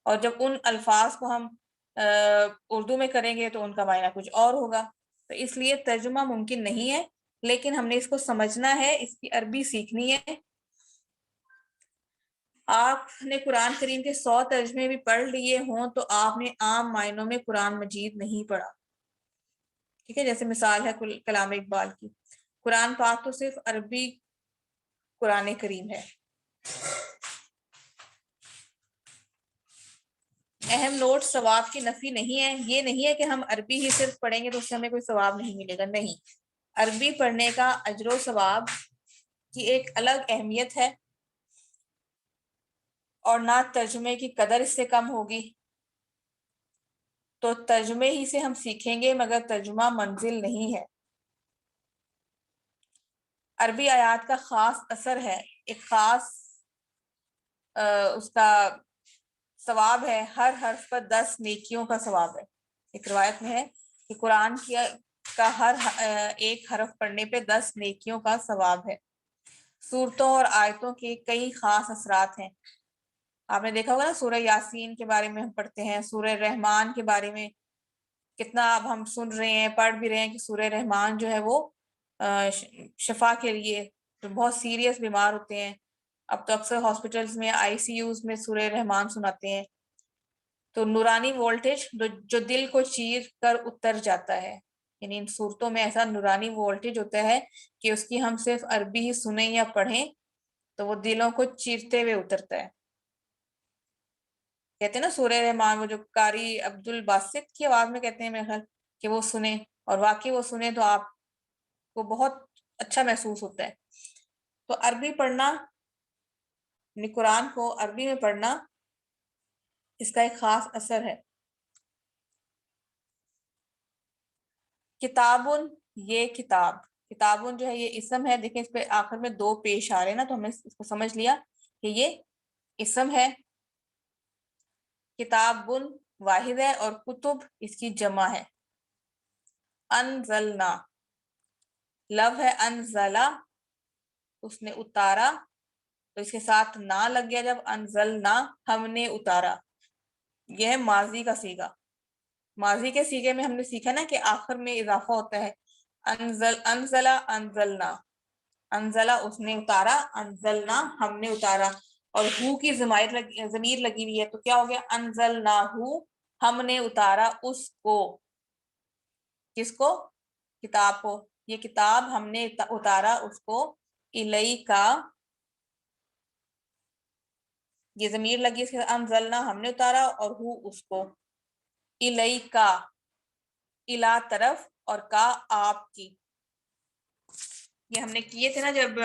اور جب ان الفاظ کو ہم اردو میں کریں گے تو ان کا معنی کچھ اور ہوگا. تو اس لیے ترجمہ ممکن نہیں ہے, لیکن ہم نے اس کو سمجھنا ہے, اس کی عربی سیکھنی ہے. آپ نے قرآن کریم کے 100 ترجمے بھی پڑھ لیے ہوں تو آپ نے عام معنوں میں قرآن مجید نہیں پڑھا. ٹھیک ہے, جیسے مثال ہے کلام اقبال کی, قرآن پاک تو صرف عربی قرآن کریم ہے. اہم نوٹ, ثواب کی نفی نہیں ہے. یہ نہیں ہے کہ ہم عربی ہی صرف پڑھیں گے تو اس سے ہمیں کوئی ثواب نہیں ملے گا, نہیں. عربی پڑھنے کا اجر و ثواب کی ایک الگ اہمیت ہے, اور نہ ترجمے کی قدر اس سے کم ہوگی. تو ترجمے ہی سے ہم سیکھیں گے, مگر ترجمہ منزل نہیں ہے. عربی آیات کا خاص اثر ہے, ایک خاص اس کا ثواب ہے. ہر حرف پر 10 نیکیوں کا ثواب ہے. ایک روایت میں ہے کہ قرآن کا ہر ایک حرف پڑھنے پہ 10 نیکیوں کا ثواب ہے. سورتوں اور آیتوں کے کئی خاص اثرات ہیں. آپ نے دیکھا ہوگا نا, سورہ یاسین کے بارے میں ہم پڑھتے ہیں, سورہ رحمان کے بارے میں کتنا اب ہم سن رہے ہیں, پڑھ بھی رہے ہیں کہ سورہ رحمان جو ہے وہ شفا کے لیے, جو بہت سیریس بیمار ہوتے ہیں, اب تو اکثر ہاسپٹلز میں آئی سی یوز میں سورہ رحمان سناتے ہیں. تو نورانی وولٹیج جو دل کو چیر کر اتر جاتا ہے, یعنی ان صورتوں میں ایسا نورانی وولٹیج ہوتا ہے کہ اس کی ہم صرف عربی ہی سنیں یا پڑھیں تو وہ دلوں کو چیرتے ہوئے اترتا ہے. کہتے ہیں نا سورہ رحمان, وہ جو قاری عبد الباسط کی آواز میں کہتے ہیں میرے خیال کہ وہ سنیں, اور واقعی وہ سنیں تو آپ کو بہت اچھا محسوس ہوتا ہے. تو عربی پڑھنا, یعنی قرآن کو عربی میں پڑھنا, اس کا ایک خاص اثر ہے. کتابن, یہ کتاب, کتابن جو ہے یہ اسم ہے. دیکھیں اس پہ آخر میں 2 پیش آ رہے ہیں نا, تو ہم نے اس کو سمجھ لیا کہ یہ اسم ہے. کتابن واحد ہے اور کتب اس کی جمع ہے. انزلنا, لو ہے انزلا, اس نے اتارا, تو اس کے ساتھ نہ لگ گیا جب, انزلنا ہم نے اتارا. یہ ہے ماضی کا صیغہ. ماضی کے صیغے میں ہم نے سیکھا نا کہ آخر میں اضافہ ہوتا ہے, انزلا انزلنا. انزلہ اس نے اتارا، انزلنا ہم نے اتارا، اور ہو کی ضمیر لگی ہوئی ہے تو کیا ہو گیا انزلناہو ہم نے اتارا اس کو، کس کو؟ کتاب کو، یہ کتاب ہم نے اتارا اس کو، الیکا یہ ضمیر لگی اس کے انزلنا ہم نے اتارا اور ہو اس کو، الیکا الا طرف اور کا آپ کی، یہ ہم نے کیے تھے نا جب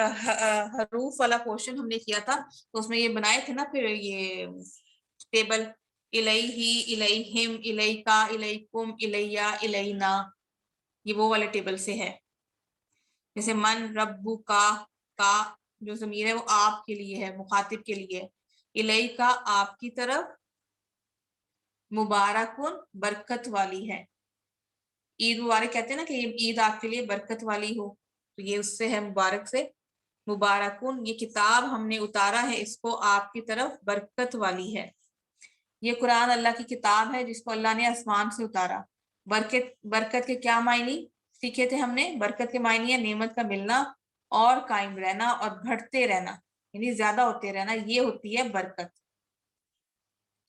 حروف والا پورشن ہم نے کیا تھا تو اس میں یہ بنائے تھے نا پھر یہ ٹیبل الیہ الیہم الیکا الیکم الیہ الینا، یہ وہ والے ٹیبل سے ہے، جیسے من ربو کا جو ضمیر ہے وہ آپ کے لیے ہے، مخاطب کے لیے، الیکا آپ کی طرف، مبارکن برکت والی ہے، عید مبارک کہتے ہیں نا کہ یہ عید آپ کے لیے برکت والی ہو، تو یہ اس سے ہے مبارک سے، مبارکن یہ کتاب ہم نے اتارا ہے اس کو آپ کی طرف برکت والی ہے، یہ قرآن اللہ کی کتاب ہے جس کو اللہ نے آسمان سے اتارا، برکت کے کیا معنی سیکھے تھے ہم نے؟ برکت کے معنی ہے نعمت کا ملنا اور قائم رہنا اور بڑھتے رہنا، یعنی زیادہ ہوتے رہنا، یہ ہوتی ہے برکت،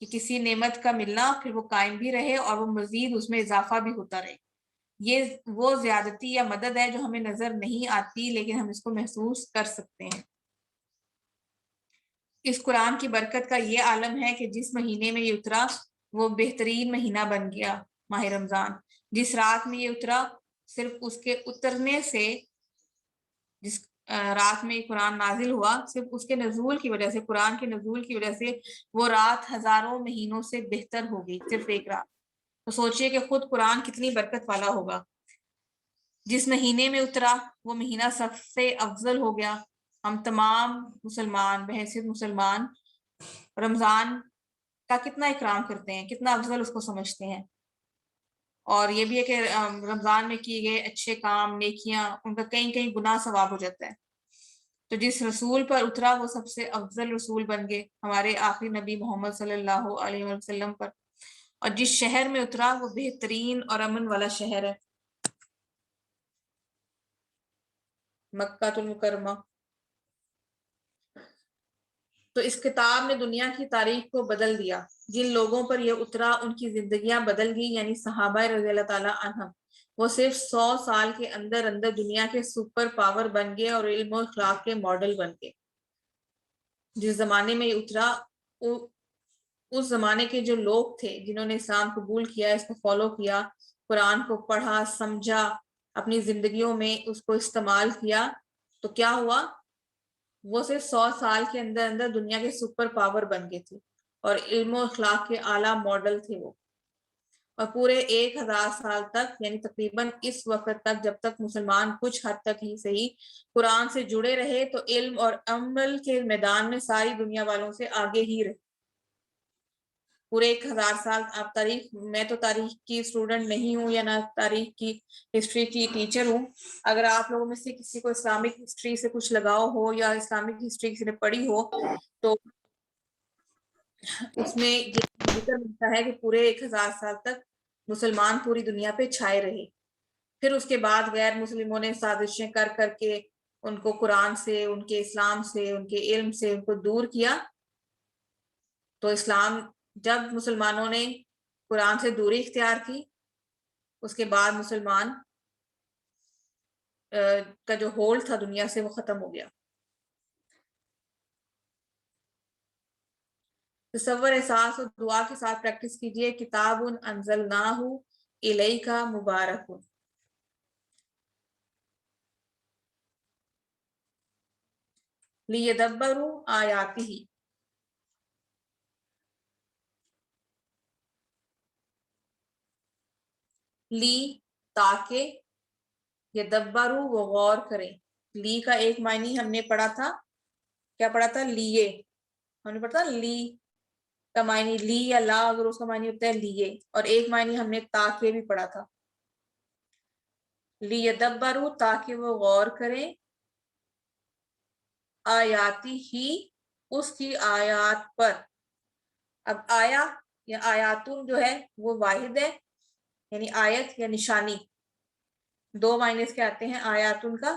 کہ کسی نعمت کا ملنا پھر وہ قائم بھی رہے اور وہ مزید اس میں اضافہ بھی ہوتا رہے، یہ وہ زیادتی یا مدد ہے جو ہمیں نظر نہیں آتی لیکن ہم اس کو محسوس کر سکتے ہیں۔ اس قرآن کی برکت کا یہ عالم ہے کہ جس مہینے میں یہ اترا وہ بہترین مہینہ بن گیا، ماہ رمضان، جس رات میں یہ اترا صرف اس کے اترنے سے، جس رات میں یہ قرآن نازل ہوا صرف اس کے نزول کی وجہ سے، قرآن کے نزول کی وجہ سے وہ رات ہزاروں مہینوں سے بہتر ہوگی، صرف ایک رات، تو سوچئے کہ خود قرآن کتنی برکت والا ہوگا، جس مہینے میں اترا وہ مہینہ سب سے افضل ہو گیا، ہم تمام مسلمان بحیثیت مسلمان رمضان کا کتنا اکرام کرتے ہیں، کتنا افضل اس کو سمجھتے ہیں، اور یہ بھی ہے کہ رمضان میں کیے گئے اچھے کام نیکیاں ان کا کہیں کہیں گناہ ثواب ہو جاتا ہے، تو جس رسول پر اترا وہ سب سے افضل رسول بن گئے، ہمارے آخری نبی محمد صلی اللہ علیہ وسلم پر، اور جس شہر میں اترا وہ بہترین اور امن والا شہر ہے، مکہ المکرمہ۔ تو اس کتاب نے دنیا کی تاریخ کو بدل دیا، جن لوگوں پر یہ اترا ان کی زندگیاں بدل گئی، یعنی صحابہ رضی اللہ تعالیٰ عنہم، وہ صرف 100 سال کے اندر دنیا کے سپر پاور بن گئے اور علم و اخلاق کے ماڈل بن گئے۔ جس زمانے میں یہ اترا اس زمانے کے جو لوگ تھے جنہوں نے اسلام قبول کیا، اس کو فالو کیا، قرآن کو پڑھا سمجھا، اپنی زندگیوں میں اس کو استعمال کیا، تو کیا ہوا؟ وہ صرف 100 سال کے اندر دنیا کے سپر پاور بن گئے تھے اور علم و اخلاق کے اعلیٰ ماڈل تھے وہ، اور پورے 1000 سال تک، یعنی تقریباً اس وقت تک جب تک مسلمان کچھ حد تک ہی صحیح قرآن سے جڑے رہے تو علم اور عمل کے میدان میں ساری دنیا والوں سے آگے ہی رہے، پورے 1000 سال۔ آپ تاریخ، میں تو تاریخ کی اسٹوڈنٹ نہیں ہوں یا نہ تاریخ کی ہسٹری کی ٹیچر ہوں، اگر آپ لوگوں میں سے کسی کو اسلامک ہسٹری سے کچھ لگاؤ ہو یا اسلامک ہسٹری کسی نے پڑھی ہو تو اس میں یہ ذکر ملتا ہے کہ پورے 1000 سال تک مسلمان پوری دنیا پہ چھائے رہے، پھر اس کے بعد غیر مسلموں نے سازشیں کر کر کے ان کو قرآن سے، ان کے اسلام سے، ان کے علم سے ان کو دور کیا، تو اسلام جب مسلمانوں نے قرآن سے دوری اختیار کی اس کے بعد مسلمان کا جو ہولڈ تھا دنیا سے وہ ختم ہو گیا۔ تصور، احساس اور دعا کے ساتھ پریکٹس کیجئے، کتاب انزلناہ الیک مبارک، لیدبروا آیاتہ، لی تاکہ، یدبروا وہ غور کریں، لی کا ایک معنی ہم نے پڑھا تھا، کیا پڑھا تھا؟ لیے، ہم نے پڑھا تھا لی کا معنی، لی یا لا اگر اس کا معنی ہوتا ہے لیے، اور ایک معنی ہم نے تاکہ بھی پڑھا تھا، لیدبروا تاکہ وہ غور کریں، آیاتی ہی اس کی آیات پر، اب آیا یا آیاتن جو ہے وہ واحد ہے، یعنی آیت یا نشانی، دو معنی اس کے آتے ہیں آیاتن کا،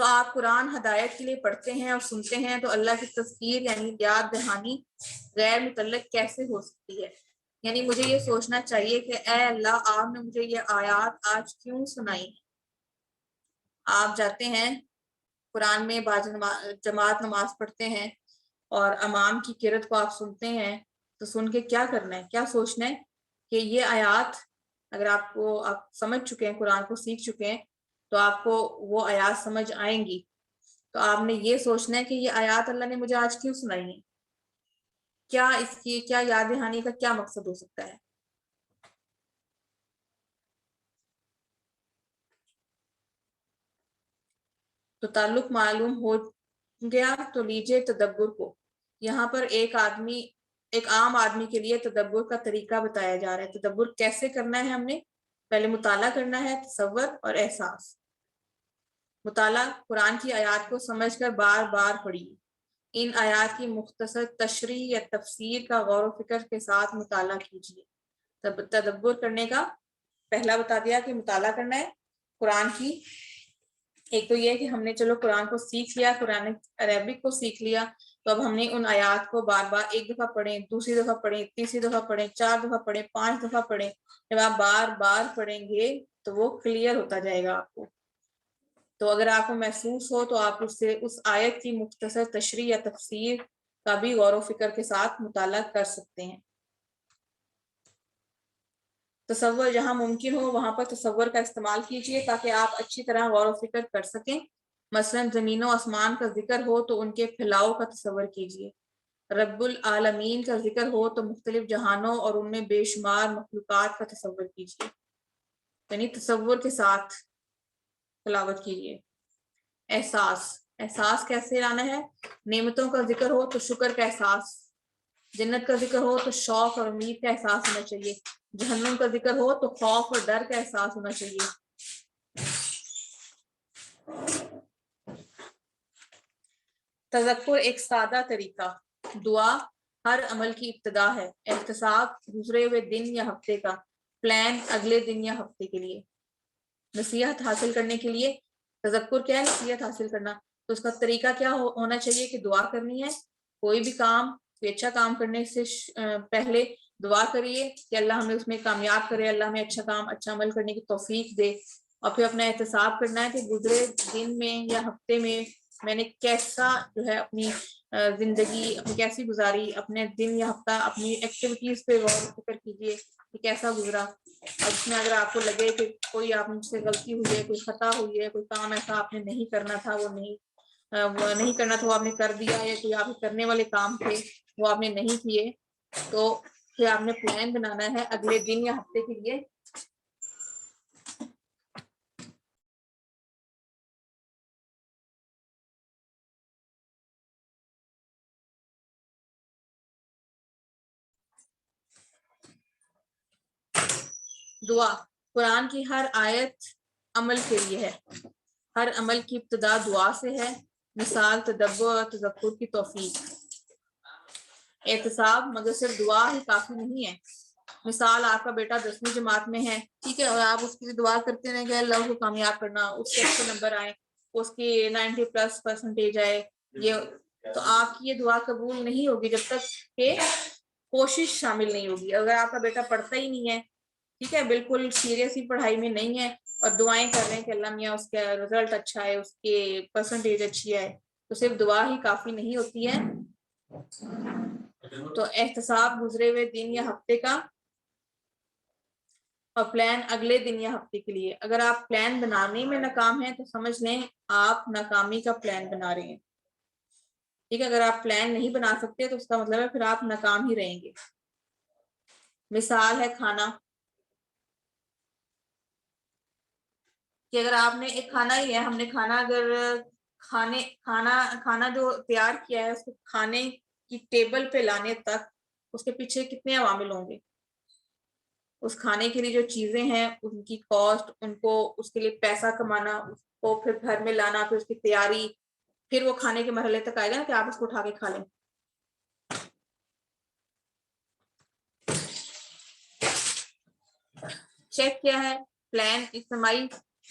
تو آپ قرآن ہدایت کے لیے پڑھتے ہیں اور سنتے ہیں تو اللہ کی تذکیر یعنی یاد دہانی غیر متعلق کیسے ہو سکتی ہے؟ یعنی مجھے یہ سوچنا چاہیے کہ اے اللہ آپ نے مجھے یہ آیات آج کیوں سنائی ہیں؟ آپ جاتے ہیں قرآن میں جماعت نماز پڑھتے ہیں اور امام کی قرات کو آپ سنتے ہیں تو سن کے کیا کرنا ہے، کیا سوچنا ہے کہ یہ آیات اگر آپ سمجھ چکے ہیں، قرآن کو سیکھ چکے ہیں تو آپ کو وہ آیات سمجھ آئیں گی، تو آپ نے یہ سوچنا ہے کہ یہ آیات اللہ نے مجھے آج کیوں سنائی ہیں، کیا اس کی کیا یاد دہانی کا کیا مقصد ہو سکتا ہے۔ تو تعلق معلوم ہو گیا تو لیجئے تدبر کو، یہاں پر ایک عام آدمی کے لیے تدبر کا طریقہ بتایا جا رہا ہے۔ تدبر کیسے کرنا ہے؟ ہم نے پہلے مطالعہ کرنا ہے، تصور اور احساس۔ مطالعہ، قرآن کی آیات کو سمجھ کر بار بار پڑھیے، ان آیات کی مختصر تشریح یا تفسیر کا غور و فکر کے ساتھ مطالعہ کیجیے۔ تدبر کرنے کا پہلا بتا دیا کہ مطالعہ کرنا ہے قرآن کی۔ ایک تو یہ کہ ہم نے چلو قرآن کو سیکھ لیا، قرآن عربک کو سیکھ لیا، تو اب ہم نے ان آیات کو بار بار ایک دفعہ پڑھیں، دوسری دفعہ پڑھیں، تیسری دفعہ پڑھیں، 4 دفعہ پڑھیں، 5 دفعہ پڑھیں۔ جب آپ بار بار پڑھیں گے تو وہ کلیئر ہوتا جائے گا آپ کو۔ تو اگر آپ کو محسوس ہو تو آپ اس آیت کی مختصر تشریح یا تفسیر کا بھی غور و فکر کے ساتھ مطالعہ کر سکتے ہیں۔ تصور، جہاں ممکن ہو وہاں پر تصور کا استعمال کیجیے تاکہ آپ اچھی طرح غور و فکر کر سکیں۔ مثلا زمین و آسمان کا ذکر ہو تو ان کے پھیلاؤ کا تصور کیجیے، رب العالمین کا ذکر ہو تو مختلف جہانوں اور ان میں بے شمار مخلوقات کا تصور کیجیے، یعنی تصور کے ساتھ تلاوت کیجیے۔ احساس کیسے لانا ہے؟ نعمتوں کا ذکر ہو تو شکر کا احساس، جنت کا ذکر ہو تو شوق اور امید کا احساس ہونا چاہیے، جہنم کا ذکر ہو تو خوف اور ڈر کا احساس ہونا چاہیے۔ تذکر ایک سادہ طریقہ، دعا ہر عمل کی ابتدا ہے، احتساب گزرے ہوئے دن یا ہفتے کا، پلان اگلے دن یا ہفتے کے لیے۔ نصیحت حاصل کرنے کے لیے تذکر کیا ہے؟ نصیحت حاصل کرنا، تو اس کا طریقہ کیا ہونا چاہیے کہ دعا کرنی ہے۔ کوئی بھی کام، کوئی اچھا کام کرنے سے پہلے دعا کریے کہ اللہ ہمیں اس میں کامیاب کرے، اللہ ہمیں اچھا کام، اچھا عمل کرنے کی توفیق دے، اور پھر اپنا احتساب کرنا ہے کہ گزرے دن میں یا ہفتے میں نے کیسا جو ہے اپنی زندگی اپنی کیسی گزاری، اپنے دن یا ہفتہ اپنی ایکٹیویٹیز پہ غور و فکر کیجیے کہ کیسا گزرا۔ اور اس میں اگر آپ کو لگے کہ کوئی آپ مجھ سے غلطی ہوئی ہے، کوئی خطا ہوئی ہے، کوئی کام ایسا آپ نے نہیں کرنا تھا، وہ نہیں کرنا تھا وہ آپ نے کر دیا، یا کوئی آپ کرنے والے کام تھے وہ آپ نے نہیں کیے، تو پھر آپ نے پلان بنانا ہے اگلے دن یا ہفتے کے لیے۔ دعا، قرآن کی ہر آیت عمل کے لیے ہے، ہر عمل کی ابتدا دعا سے ہے، مثال تدبر اور تذکر کی توفیق۔ احتساب، مگر صرف دعا ہی کافی نہیں ہے۔ مثال آپ کا بیٹا 10ویں جماعت میں ہے، ٹھیک ہے، اور آپ اس کے لیے دعا کرتے رہیں کہ اللہ کو کامیاب کرنا، اس کے اچھے نمبر آئے، اس کی 90+% آئے، تو آپ کی یہ دعا قبول نہیں ہوگی جب تک کہ کوشش شامل نہیں ہوگی۔ اگر آپ کا بیٹا پڑھتا ہی نہیں ہے، ٹھیک ہے، بالکل سیریس ہی پڑھائی میں نہیں ہے، اور دعائیں کر رہے ہیں کہ اللہ میاں اس کا رزلٹ اچھا ہے، اس کے پرسنٹیج اچھی ہے، تو صرف دعا ہی کافی نہیں ہوتی ہے۔ تو احتساب گزرے ہوئے دن یا ہفتے کا، اور پلان اگلے دن یا ہفتے کے لیے۔ اگر آپ پلان بنانے میں ناکام ہیں تو سمجھ لیں آپ ناکامی کا پلان بنا رہے ہیں، ٹھیک ہے۔ اگر آپ پلان نہیں بنا سکتے تو اس کا مطلب ہے پھر آپ ناکام ہی رہیں گے۔ مثال ہے کھانا، کہ اگر آپ نے ایک کھانا ہی ہے، ہم نے کھانا جو تیار کیا ہے، اس کو کھانے کی ٹیبل پہ لانے تک اس کے پیچھے کتنے عوامل ہوں گے؟ اس کھانے کے لیے جو چیزیں ہیں ان کی کاسٹ، ان کو اس کے لیے پیسہ کمانا، اس کو پھر گھر میں لانا، پھر اس کی تیاری، پھر وہ کھانے کے مرحلے تک آئے گا نا کہ آپ اس کو اٹھا کے کھا لیں۔ چیک کیا ہے؟ پلان اجتماعی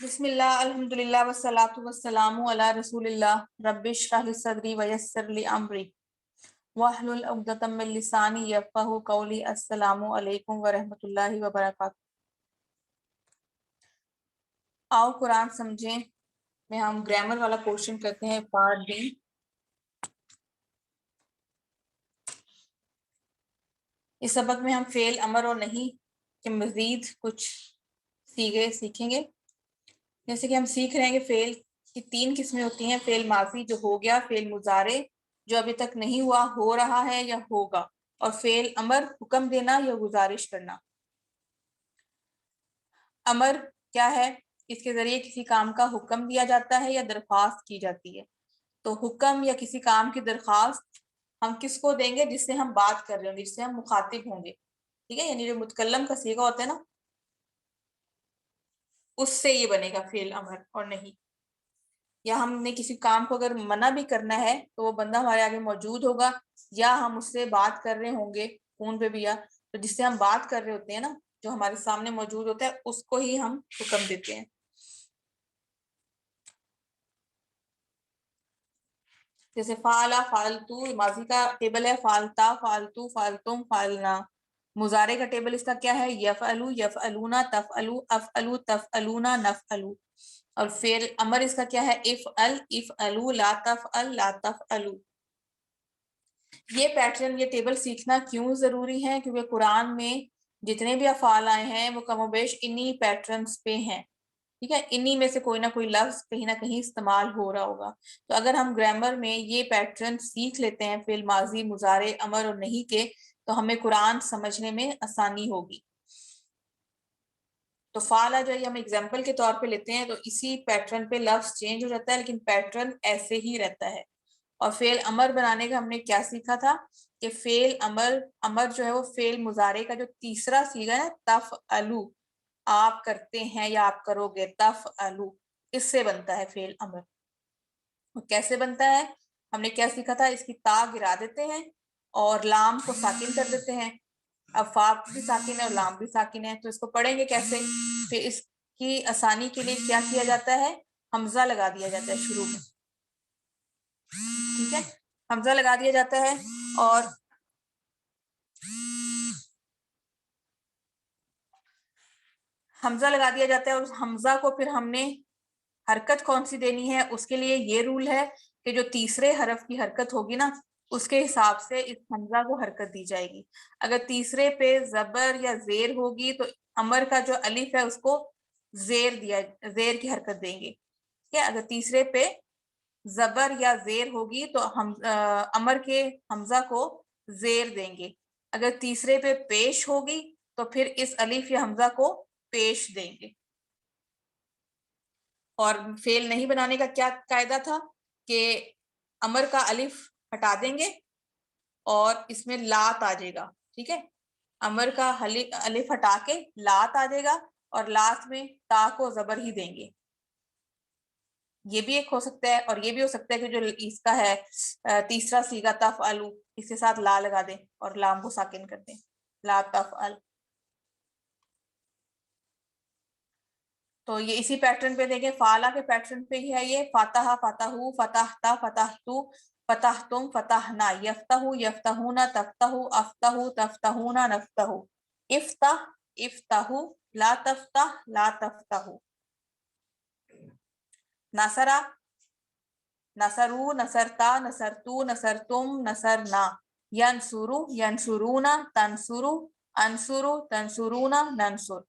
بسم اللہ الحمدللہ والصلاۃ والسلام علی رسول اللہ رب اشرح لی صدری ویسر لی امری واحلل عقدۃ من لسانی یفقہوا قولی. السلام علیکم ورحمۃ اللہ وبرکاتہ. آؤ قرآن سمجھیں میں ہم گرامر والا پورشن کرتے ہیں پارٹ بی. اس سبق میں ہم فعل امر اور نہیں کے مزید کچھ سیکھیں گے. جیسے کہ ہم سیکھ رہے ہیں کہ فعل کی 3 قسمیں ہوتی ہیں. فعل ماضی جو ہو گیا، فعل مضارع جو ابھی تک نہیں ہوا، ہو رہا ہے یا ہوگا، اور فعل امر حکم دینا یا گزارش کرنا. امر کیا ہے؟ اس کے ذریعے کسی کام کا حکم دیا جاتا ہے یا درخواست کی جاتی ہے. تو حکم یا کسی کام کی درخواست ہم کس کو دیں گے؟ جس سے ہم بات کر رہے ہوں گے، جس سے ہم مخاطب ہوں گے. ٹھیک ہے، یعنی جو متکلم کا صیغہ ہوتا ہے نا، اس سے یہ بنے گا فعل امر اور نہیں. یا ہم نے کسی کام کو اگر منع بھی کرنا ہے تو وہ بندہ ہمارے آگے موجود ہوگا، یا ہم اس سے بات کر رہے ہوں گے فون پہ بھی، یا تو جس سے ہم بات کر رہے ہوتے ہیں نا، جو ہمارے سامنے موجود ہوتا ہے، اس کو ہی ہم حکم دیتے ہیں. جیسے فعلا، فعلتو ماضی کا ٹیبل ہے، فعلتا، فعلتو، فعلتم، فعلنا. مضارع کا ٹیبل اس کا کیا ہے؟ یفعلو، یفعلونا، تفعلو، افعلو، تفعلونا، نفعلو. اور فعل امر اس کا کیا ہے؟ افعل، افعلو، لا تفعل، لا تفعلو. یہ پیٹرن، یہ ٹیبل سیکھنا کیوں ضروری ہے؟ کیونکہ قرآن میں جتنے بھی افعال آئے ہیں وہ کم و بیش انہی پیٹرنز پہ ہیں. ٹھیک ہے، انہی میں سے کوئی نہ کوئی لفظ کہیں نہ کہیں استعمال ہو رہا ہوگا. تو اگر ہم گرامر میں یہ پیٹرن سیکھ لیتے ہیں فعل ماضی، مضارع، امر اور نہیں کے، تو ہمیں قرآن سمجھنے میں آسانی ہوگی. تو فعلا جو ہم اگزامپل کے طور پہ لیتے ہیں تو اسی پیٹرن پہ لفظ چینج ہو جاتا ہے، لیکن پیٹرن ایسے ہی رہتا ہے. اور فعل امر بنانے کا ہم نے کیا سیکھا تھا کہ فعل امر جو ہے وہ فعل مضارع کا جو تیسرا صیغہ ہے، تفعلو، آپ کرتے ہیں یا آپ کرو گے، تفعلو، اس سے بنتا ہے فعل امر. کیسے بنتا ہے؟ ہم نے کیا سیکھا تھا؟ اس کی تا گرا دیتے ہیں اور لام کو ساکن کر دیتے ہیں. اب فا بھی ساکن ہے اور لام بھی ساکن ہے، تو اس کو پڑھیں گے کیسے؟ پھر اس کی آسانی کے لیے کیا کیا جاتا ہے؟ حمزہ لگا دیا جاتا ہے شروع میں. ٹھیک ہے، حمزہ لگا دیا جاتا ہے، اور حمزہ لگا دیا جاتا ہے، اور اس حمزہ کو پھر ہم نے حرکت کون سی دینی ہے؟ اس کے لیے یہ رول ہے کہ جو تیسرے حرف کی حرکت ہوگی نا، اس کے حساب سے اس حمزہ کو حرکت دی جائے گی. اگر تیسرے پہ زبر یا زیر ہوگی تو امر کا جو الف ہے اس کو زیر کی حرکت دیں گے. ٹھیک ہے، اگر تیسرے پہ زبر یا زیر ہوگی تو ہم امر کے حمزہ کو زیر دیں گے. اگر تیسرے پہ پیش ہوگی تو پھر اس الف یا حمزہ کو پیش دیں گے. اور فعل نہیں بنانے کا کیا قاعدہ تھا کہ امر کا الف ہٹا دیں گے اور اس میں لات آ جائے گا. ٹھیک ہے، امر کا الف ہٹا کے لات آ جائے گا، اور لات میں تا کو زبر ہی دیں گے. یہ بھی ایک ہو سکتا ہے، اور یہ بھی ہو سکتا ہے کہ جو اس کا ہے تیسرا صیغہ تفعلو، اس کے ساتھ لا لگا دیں اور لام کو ساکن کر دیں، لا تفعل. تو یہ اسی پیٹرن پہ دیکھیں، فعلا کے پیٹرن پہ ہی ہے یہ. فاتحہ، فتحو، فتحتا، فتحتو، فتحتم، فتحنا، یفتح، یفتحونا، تفتح، افتح، تفتحونا، نفتح. افتح، افتح، لا تفتح، لا تفتح. نصرہ، نصرو، نصرتا، نصرتو، نصرتم، نصرنا. ینصرو، ینصرونا، تنصرو، انصرو، تنصرونا، ننصر.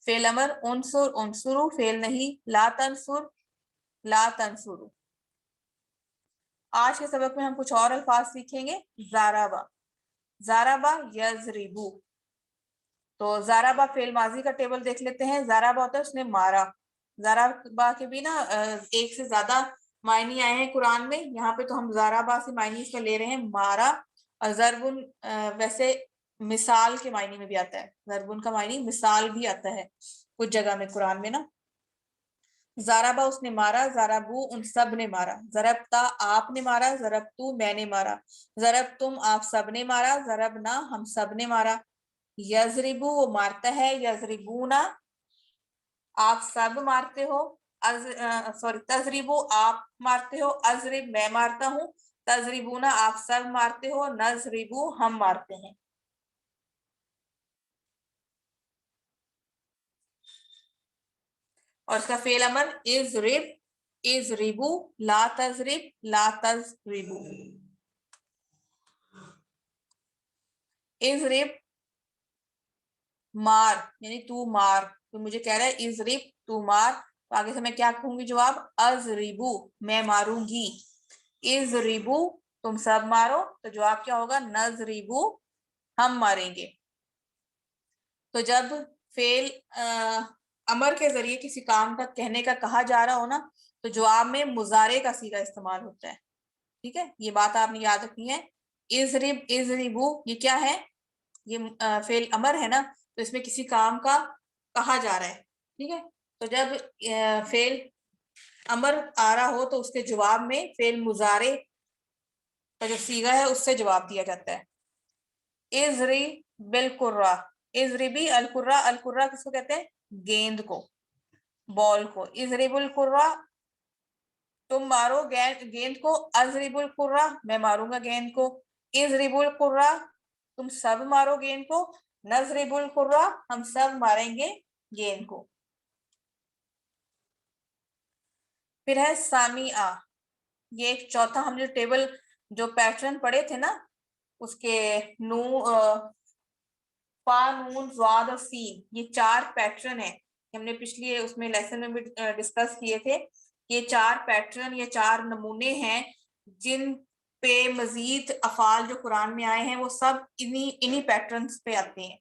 فعل امر انصر، انصرو. فعل نہیں لا تنصر، لا تنصرو. آج کے سبق میں ہم کچھ اور الفاظ سیکھیں گے. ضربہ، ضربہ یضربو. تو ضربہ فعل ماضی کا ٹیبل دیکھ لیتے ہیں. ضربہ ہوتا ہے اس نے مارا. ضربہ کے بھی نا ایک سے زیادہ معنی آئے ہیں قرآن میں. یہاں پہ تو ہم ضربہ سے معنی اس کا لے رہے ہیں مارا. اور ضربن ویسے مثال کے معنی میں بھی آتا ہے. ضربن کا معنی مثال بھی آتا ہے کچھ جگہ میں قرآن میں نا. ضربہ اس نے مارا، ضربو ان سب نے مارا. ضربتا آپ نے مارا، ضربتو میں نے مارا. ضربتم آپ سب نے مارا، ضربنا ہم سب نے مارا. یضربو وہ مارتا ہے، یضربونا آپ سب مارتے ہو. سوری تضریبو آپ مارتے ہو, اضرب میں مارتا ہوں, تضریبونا آپ سب مارتے ہو, نضربو ہم مارتے ہیں. اور اس کا فعل امر اضرب اضربو, لا تضرب لا تضربو. اضرب مار یعنی تو مار, تو مجھے کہہ رہا ہے اضرب تو مار, تو آگے سے میں کیا کہوں گی جواب, اضربو میں ماروں گی. اضربو تم سب مارو, تو جواب کیا ہوگا, نضربو ہم ماریں گے. تو جب فعل امر کے ذریعے کسی کام کا کہنے کا کہا جا رہا ہو نا, تو جواب میں مضارع کا صیغہ استعمال ہوتا ہے. ٹھیک ہے, یہ بات آپ نے یاد رکھنی ہے. اضرب اضربو یہ کیا ہے, یہ فعل امر ہے نا, تو اس میں کسی کام کا کہا جا رہا ہے. ٹھیک ہے, تو جب فعل امر آ رہا ہو تو اس کے جواب میں فعل مضارع کا جو صیغہ ہے اس سے جواب دیا جاتا ہے. اضرب القرہ, اضربی القرہ, القرہ کس کو کہتے ہیں, گیند کو, بال کو. اضرب القرہ تم مارو گیند کو, اضرب القرہ میں ماروں گا گیند کو. اضرب القرہ تم سب مارو گیند کو, نضرب القرہ ہم سب ماریں گے گیند کو. پھر ہے سامعہ, یہ ایک چوتھا ہم جو ٹیبل جو پیٹرن پڑھے تھے نا, اس کے فا نون ضاد اور سین, یہ 4 پیٹرن ہیں. ہم نے پچھلی اس میں لیسن میں بھی ڈسکس کیے تھے. یہ 4 پیٹرن یا 4 نمونے ہیں جن پہ مزید افعال جو قرآن میں آئے ہیں وہ سب انہی پیٹرنز پہ آتے ہیں.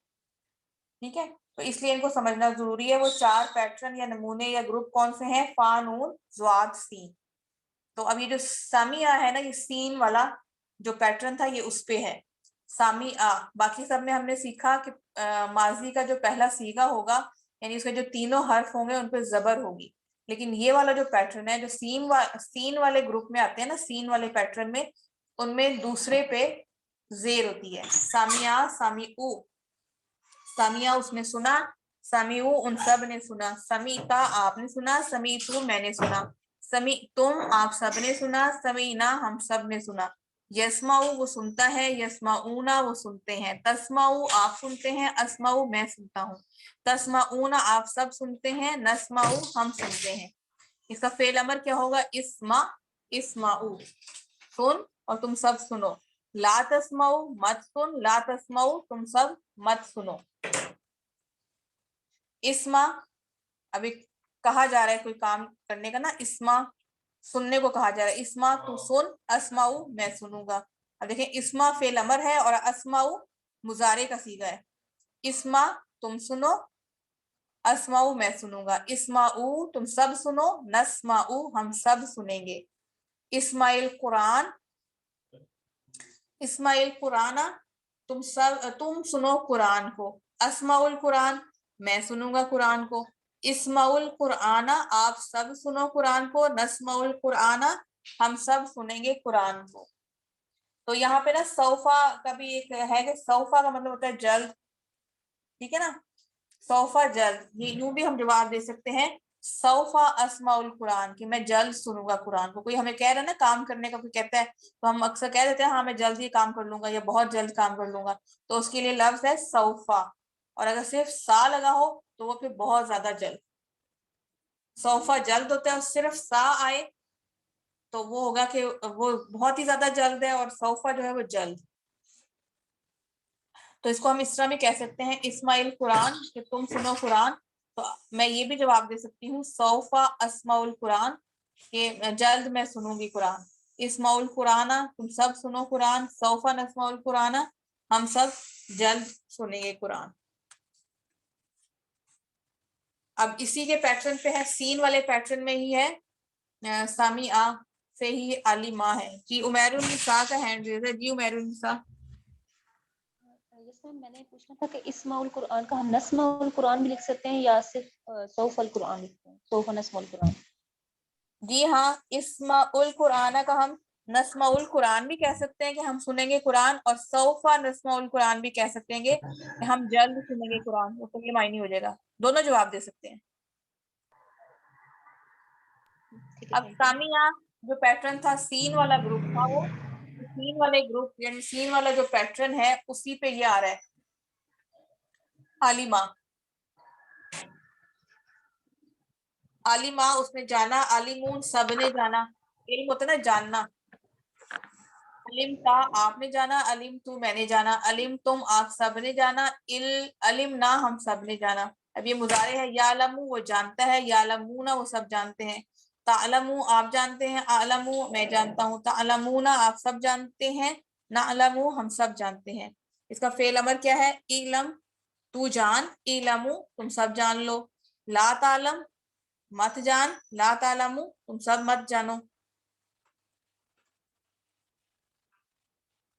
ٹھیک ہے, تو اس لیے ان کو سمجھنا ضروری ہے. وہ 4 پیٹرن یا نمونے یا گروپ کون سے ہیں, فا نون ضاد سین. تو اب یہ جو سامعہ ہے نا, یہ سین والا جو پیٹرن تھا یہ اس پہ ہے, سامعہ. باقی سب میں ہم نے سیکھا کہ ماضی کا جو پہلا صیغہ ہوگا یعنی اس کے جو تینوں حرف ہوں گے ان پہ زبر ہوگی. لیکن یہ والا جو پیٹرن ہے جو سین والے گروپ میں آتے ہیں نا, سین والے پیٹرن میں, ان میں دوسرے پہ زیر ہوتی ہے. سامعہ سامعو, سامعہ اس نے سنا, سمیعو ان سب نے سنا, سمیعتا آپ نے سنا, سمیعتو میں نے سنا, سمیعتم آپ سب نے سنا, سمیعنا ہم سب نے سنا. یسمعو وہ سنتا ہے, یسمعونا وہ سنتے ہیں, تسمعو آپ سنتے ہیں, اسمعو میں سنتا ہوں, تسمعونا آپ سب سنتے ہیں, نسمعو ہم سنتے ہیں. اس کا فعل امر کیا ہوگا, اسمع اسمعو سن اور تم سب سنو. لا تسمعو مت سن, لا تسمعو تم سب مت سنو. اسما ابھی کہا جا رہا ہے کوئی کام کرنے کا نا, اسما سننے کو کہا جا رہا ہے, اسما تو سن, اسمعو میں سنوں گا. اب دیکھیں اسما فعل امر ہے اور اسمعو مضارع کا صیغہ ہے. اسما تم سنو, اسمعو میں سنوں گا, اسمعو تم سب سنو, نسمعو ہم سب سنیں گے. اسماعیل قرآن, اسماعیل قرآن تم سنو قرآن کو, اسمع القرآن میں سنوں گا قرآن کو. اسمع القرآن آپ سب سنو قرآن کو, نسمع القرآن ہم سب سنیں گے قرآن کو. تو یہاں پہ نا سوفا کا بھی ایک ہے کہ سوفا کا مطلب ہوتا ہے جلد. ٹھیک ہے نا, سوفا جلد, یہ یوں بھی ہم جواب دے سکتے ہیں سوفا اسمع القرآن کہ میں جلد سنوں گا قرآن کو. کوئی ہمیں کہہ رہا ہے نا کام کرنے کا, کوئی کہتا ہے تو ہم اکثر کہہ دیتے ہیں ہاں میں جلد ہی کام کر لوں گا یا بہت جلد کام کر لوں گا, تو اس کے لیے لفظ ہے سوفا. اور اگر صرف سا لگا ہو تو وہ پھر بہت زیادہ جلد. سوفا جلد ہوتا ہے اور صرف سا آئے تو وہ ہوگا کہ وہ بہت ہی زیادہ جلد ہے, اور سوفا جو ہے وہ جلد. تو اس کو ہم اس طرح بھی کہہ سکتے ہیں اسماعیل قرآن کہ تم سنو قرآن. تو میں یہ بھی جواب دے سکتی ہوں سوفا اسمع القرآن کہ جلد میں سنوں گی قرآن. اسمع القرآن تم سب سنو قرآن, سوفا نسمع القرآن ہم سب جلد سنیں گے قرآن. اب اسی کے پیٹرن پہ ہے, سین والے پیٹرن میں ہی ہے, سامعہ سے ہی عالمہ ہے. جی عمیر النساء کا ہینڈ ریز ہے. جی عمیر النساء. یس میم, میں نے پوچھنا تھا کہ اسمع القرآن کا ہم نسمع القرآن بھی لکھ سکتے ہیں یا صرف سوف القرآن لکھتے ہیں, سوف نسمع القرآن؟ جی ہاں, اسمع القرآن کا ہم نسمع القرآن بھی کہہ سکتے ہیں کہ ہم سنیں گے قرآن, اور سوفا نسمع القرآن بھی کہہ سکتے ہیں کہ ہم جلد سنیں گے قرآن. وہ تو یہ معنی ہو جائے گا, دونوں جواب دے سکتے ہیں. اب سامیہ جو پیٹرن تھا سین والا گروپ تھا، وہ سین والے گروپ یعنی سین والا جو پیٹرن ہے اسی پہ یہ آ رہا ہے عالمہ. عالمہ اس نے جانا، عالمون سب نے جانا. علم ہوتا ہے نا جاننا. علم تا آپ نے جانا، علم تو میں نے جانا، علم تم آپ سب نے جانا، علم نہ ہم سب نے جانا. اب یہ مضارع ہے. یعلمو وہ جانتا ہے، یعلمون وہ سب جانتے ہیں، تعلمو آپ جانتے ہیں، اعلمو میں جانتا ہوں، تعلمون آپ سب جانتے ہیں، نعلمو ہم سب جانتے ہیں. اس کا فعل امر کیا ہے؟ علم تو جان، علمو تم سب جان لو، لا تعلم مت جان، لا تعلمو تم سب مت جانو.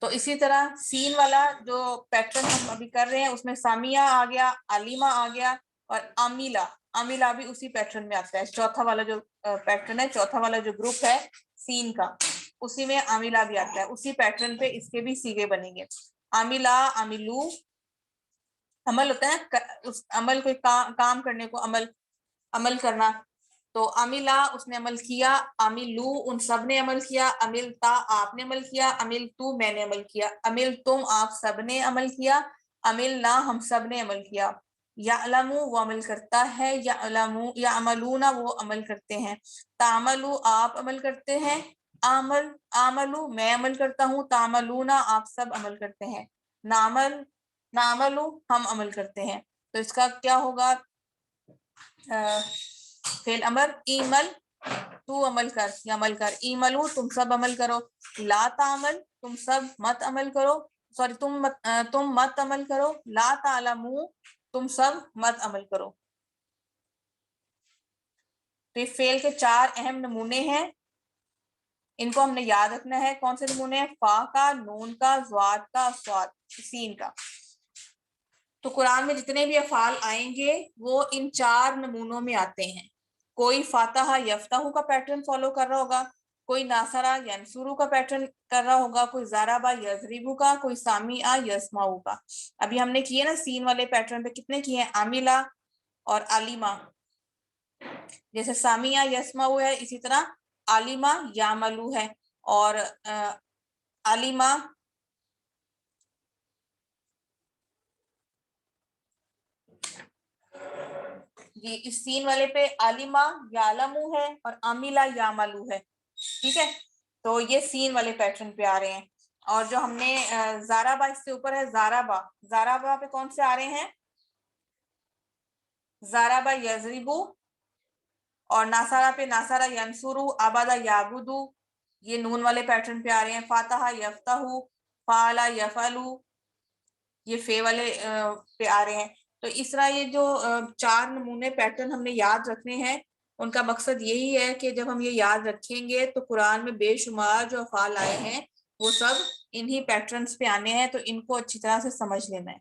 تو اسی طرح سین والا جو پیٹرن ہم ابھی کر رہے ہیں اس میں سامیہ آ گیا، علیمہ آ گیا، اور عاملہ. عاملہ بھی اسی پیٹرن میں آتا ہے. چوتھا والا جو پیٹرن ہے، چوتھا والا جو گروپ ہے سین کا، اسی میں عاملہ بھی آتا ہے. اسی پیٹرن پہ اس کے بھی سیغے بنیں گے. عاملہ، عاملو عمل ہوتا ہے، اس عمل کوئی کام کرنے کو عمل کرنا. تو عاملہ اس نے عمل کیا، عاملو ان سب نے عمل کیا، عملتا آپ نے عمل کیا، عملتو میں نے عمل کیا، عملتم آپ سب نے عمل کیا، عملنا ہم سب نے عمل کیا. یعلمو وہ عمل کرتا ہے، یعملون وہ عمل کرتے ہیں، تعملو آپ عمل کرتے ہیں، عملو میں عمل کرتا ہوں، تعملون آپ سب عمل کرتے ہیں، نعملو ہم عمل کرتے ہیں. تو اس کا کیا ہوگا فعل امر؟ ایمل تو عمل کر یا عمل کر، ایملو تم سب عمل کرو، لا تعمل تم سب مت عمل کرو، سوری تم مت عمل کرو، لا تعلمو تم سب مت عمل کرو. تو یہ فعل کے 4 اہم نمونے ہیں، ان کو ہم نے یاد رکھنا ہے. کون سے نمونے ہیں؟ فا کا، نون کا، ضاد کا، صاد، سین کا. تو قرآن میں جتنے بھی افعال آئیں گے وہ ان 4 نمونوں میں آتے ہیں. کوئی فاتحہ یفتح کا پیٹرن فالو کر رہا ہوگا، کوئی ناصرہ ینصرو کا پیٹرن کر رہا ہوگا، کوئی ضربہ یضربو کا، کوئی سامعہ یسمعو کا. ابھی ہم نے کیے نا سین والے پیٹرن پہ کتنے کیے ہیں؟ عاملہ اور علیمہ. جیسے سامعہ یسمعو ہے، اسی طرح علیمہ یعملو ہے، اور علیمہ یہ اس سین والے پہ عالمہ یعلمو ہے اور عاملہ یعملو ہے. ٹھیک ہے، تو یہ سین والے پیٹرن پہ آ رہے ہیں. اور جو ہم نے زارابا اس سے اوپر ہے، زارابا، زارابا پہ کون سے آ رہے ہیں؟ زارابا یضربو، اور ناصرہ پہ ناصرہ ینصرو، عبدہ یعبدو، یہ نون والے پیٹرن پہ آ رہے ہیں. فاتحہ یفتحو، فعل یفعلو، یہ فے والے پہ آ رہے ہیں. تو اس طرح یہ جو 4 نمونے پیٹرن ہم نے یاد رکھنے ہیں، ان کا مقصد یہی ہے کہ جب ہم یہ یاد رکھیں گے تو قرآن میں بے شمار جو افعال آئے ہیں وہ سب انہی پیٹرنز پہ آنے ہیں، تو ان کو اچھی طرح سے سمجھ لینا ہے.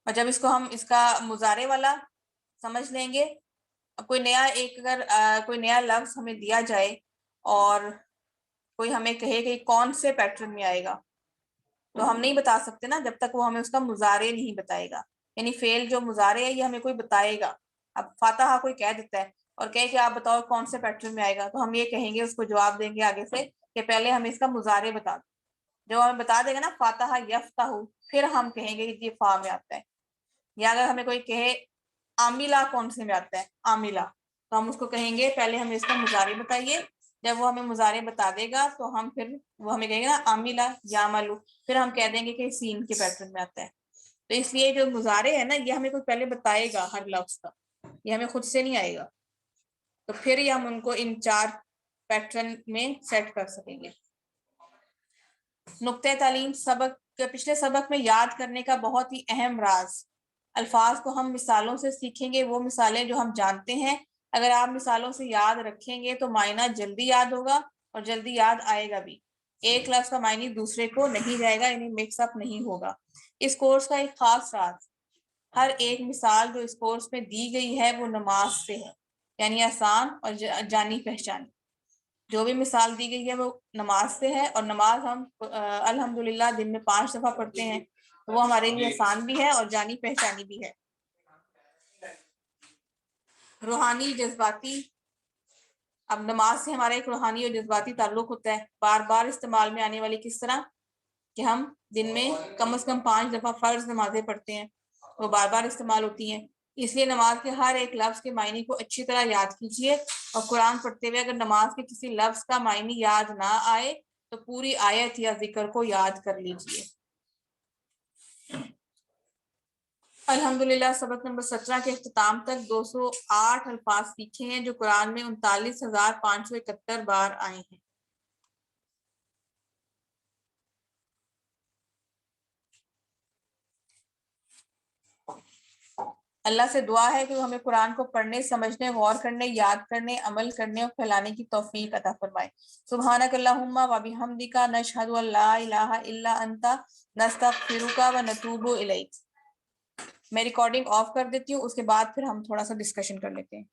اور جب اس کو ہم اس کا مضارع والا سمجھ لیں گے، کوئی نیا اگر کوئی نیا لفظ ہمیں دیا جائے اور کوئی ہمیں کہے کہ کون سے پیٹرن میں آئے گا، تو ہم نہیں بتا سکتے نا جب تک وہ ہمیں اس کا مضارع نہیں بتائے گا. یعنی فعل جو مضارع ہے یہ ہمیں کوئی بتائے گا. اب فاتحہ کوئی کہہ دیتا ہے اور کہے کہ آپ بتاؤ کون سے پیٹرن میں آئے گا، تو ہم یہ کہیں گے، اس کو جواب دیں گے آگے سے کہ پہلے ہمیں اس کا مضارع بتا دو. جب ہمیں بتا دے گا نا فاتحہ یفتح، پھر ہم کہیں گے کہ یہ فا میں آتا ہے. یا اگر ہمیں کوئی کہے عاملہ کون سے میں آتا ہے، عاملہ، تو ہم اس کو کہیں گے پہلے ہمیں اس کا مضارع بتائیے. جب وہ ہمیں مضارع بتا دے گا تو ہم پھر وہ ہمیں کہیں گے نا عاملہ یعملو، پھر ہم کہہ دیں گے کہ سین کے پیٹرن میں آتا ہے. تو اس لیے جو مضارع ہے نا یہ ہمیں کوئی پہلے بتائے گا ہر لفظ کا، یہ ہمیں خود سے نہیں آئے گا. تو پھر یہ ہم ان کو ان 4 پیٹرن میں سیٹ کر سکیں گے. نقطۂ تعلیم، سبق پچھلے سبق میں یاد کرنے کا بہت ہی اہم راز، الفاظ کو ہم مثالوں سے سیکھیں گے، وہ مثالیں جو ہم جانتے ہیں اگر آپ مثالوں سے یاد رکھیں گے تو معنی جلدی یاد ہوگا اور جلدی یاد آئے گا بھی. ایک لفظ کا معنی دوسرے کو نہیں جائے گا، یعنی مکس اپ نہیں ہوگا. اس کورس کا ایک خاص راز، ہر ایک مثال جو اس کورس میں دی گئی ہے وہ نماز سے ہے، یعنی آسان اور جانی پہچانی. جو بھی مثال دی گئی ہے وہ نماز سے ہے، اور نماز ہم الحمدللہ دن میں 5 دفعہ پڑھتے ہیں، تو وہ ہمارے لیے آسان بھی ہے اور جانی پہچانی بھی ہے. روحانی، جذباتی اب نماز سے ہمارا ایک روحانی اور جذباتی تعلق ہوتا ہے، بار بار استعمال میں آنے والی کس طرح کہ ہم دن میں کم از کم 5 دفعہ فرض نمازیں پڑھتے ہیں، وہ بار بار استعمال ہوتی ہیں، اس لیے نماز کے ہر ایک لفظ کے معنی کو اچھی طرح یاد کیجیے، اور قرآن پڑھتے ہوئے اگر نماز کے کسی لفظ کا معنی یاد نہ آئے تو پوری آیت یا ذکر کو یاد کر لیجیے۔ الحمدللہ سبق نمبر 17 کے اختتام تک 208 الفاظ سیکھے ہیں جو قرآن میں 39,571 بار آئے ہیں۔ اللہ سے دعا ہے کہ وہ ہمیں قرآن کو پڑھنے، سمجھنے، غور کرنے، یاد کرنے، عمل کرنے اور پھیلانے کی توفیق عطا فرمائے۔ سبحانک اللہم و بحمدک نشہد ان لا الہ الا انت نستغفرک و نتوب الیک۔ میں ریکارڈنگ آف کر دیتی ہوں، اس کے بعد پھر ہم تھوڑا سا ڈسکشن کر لیتے ہیں۔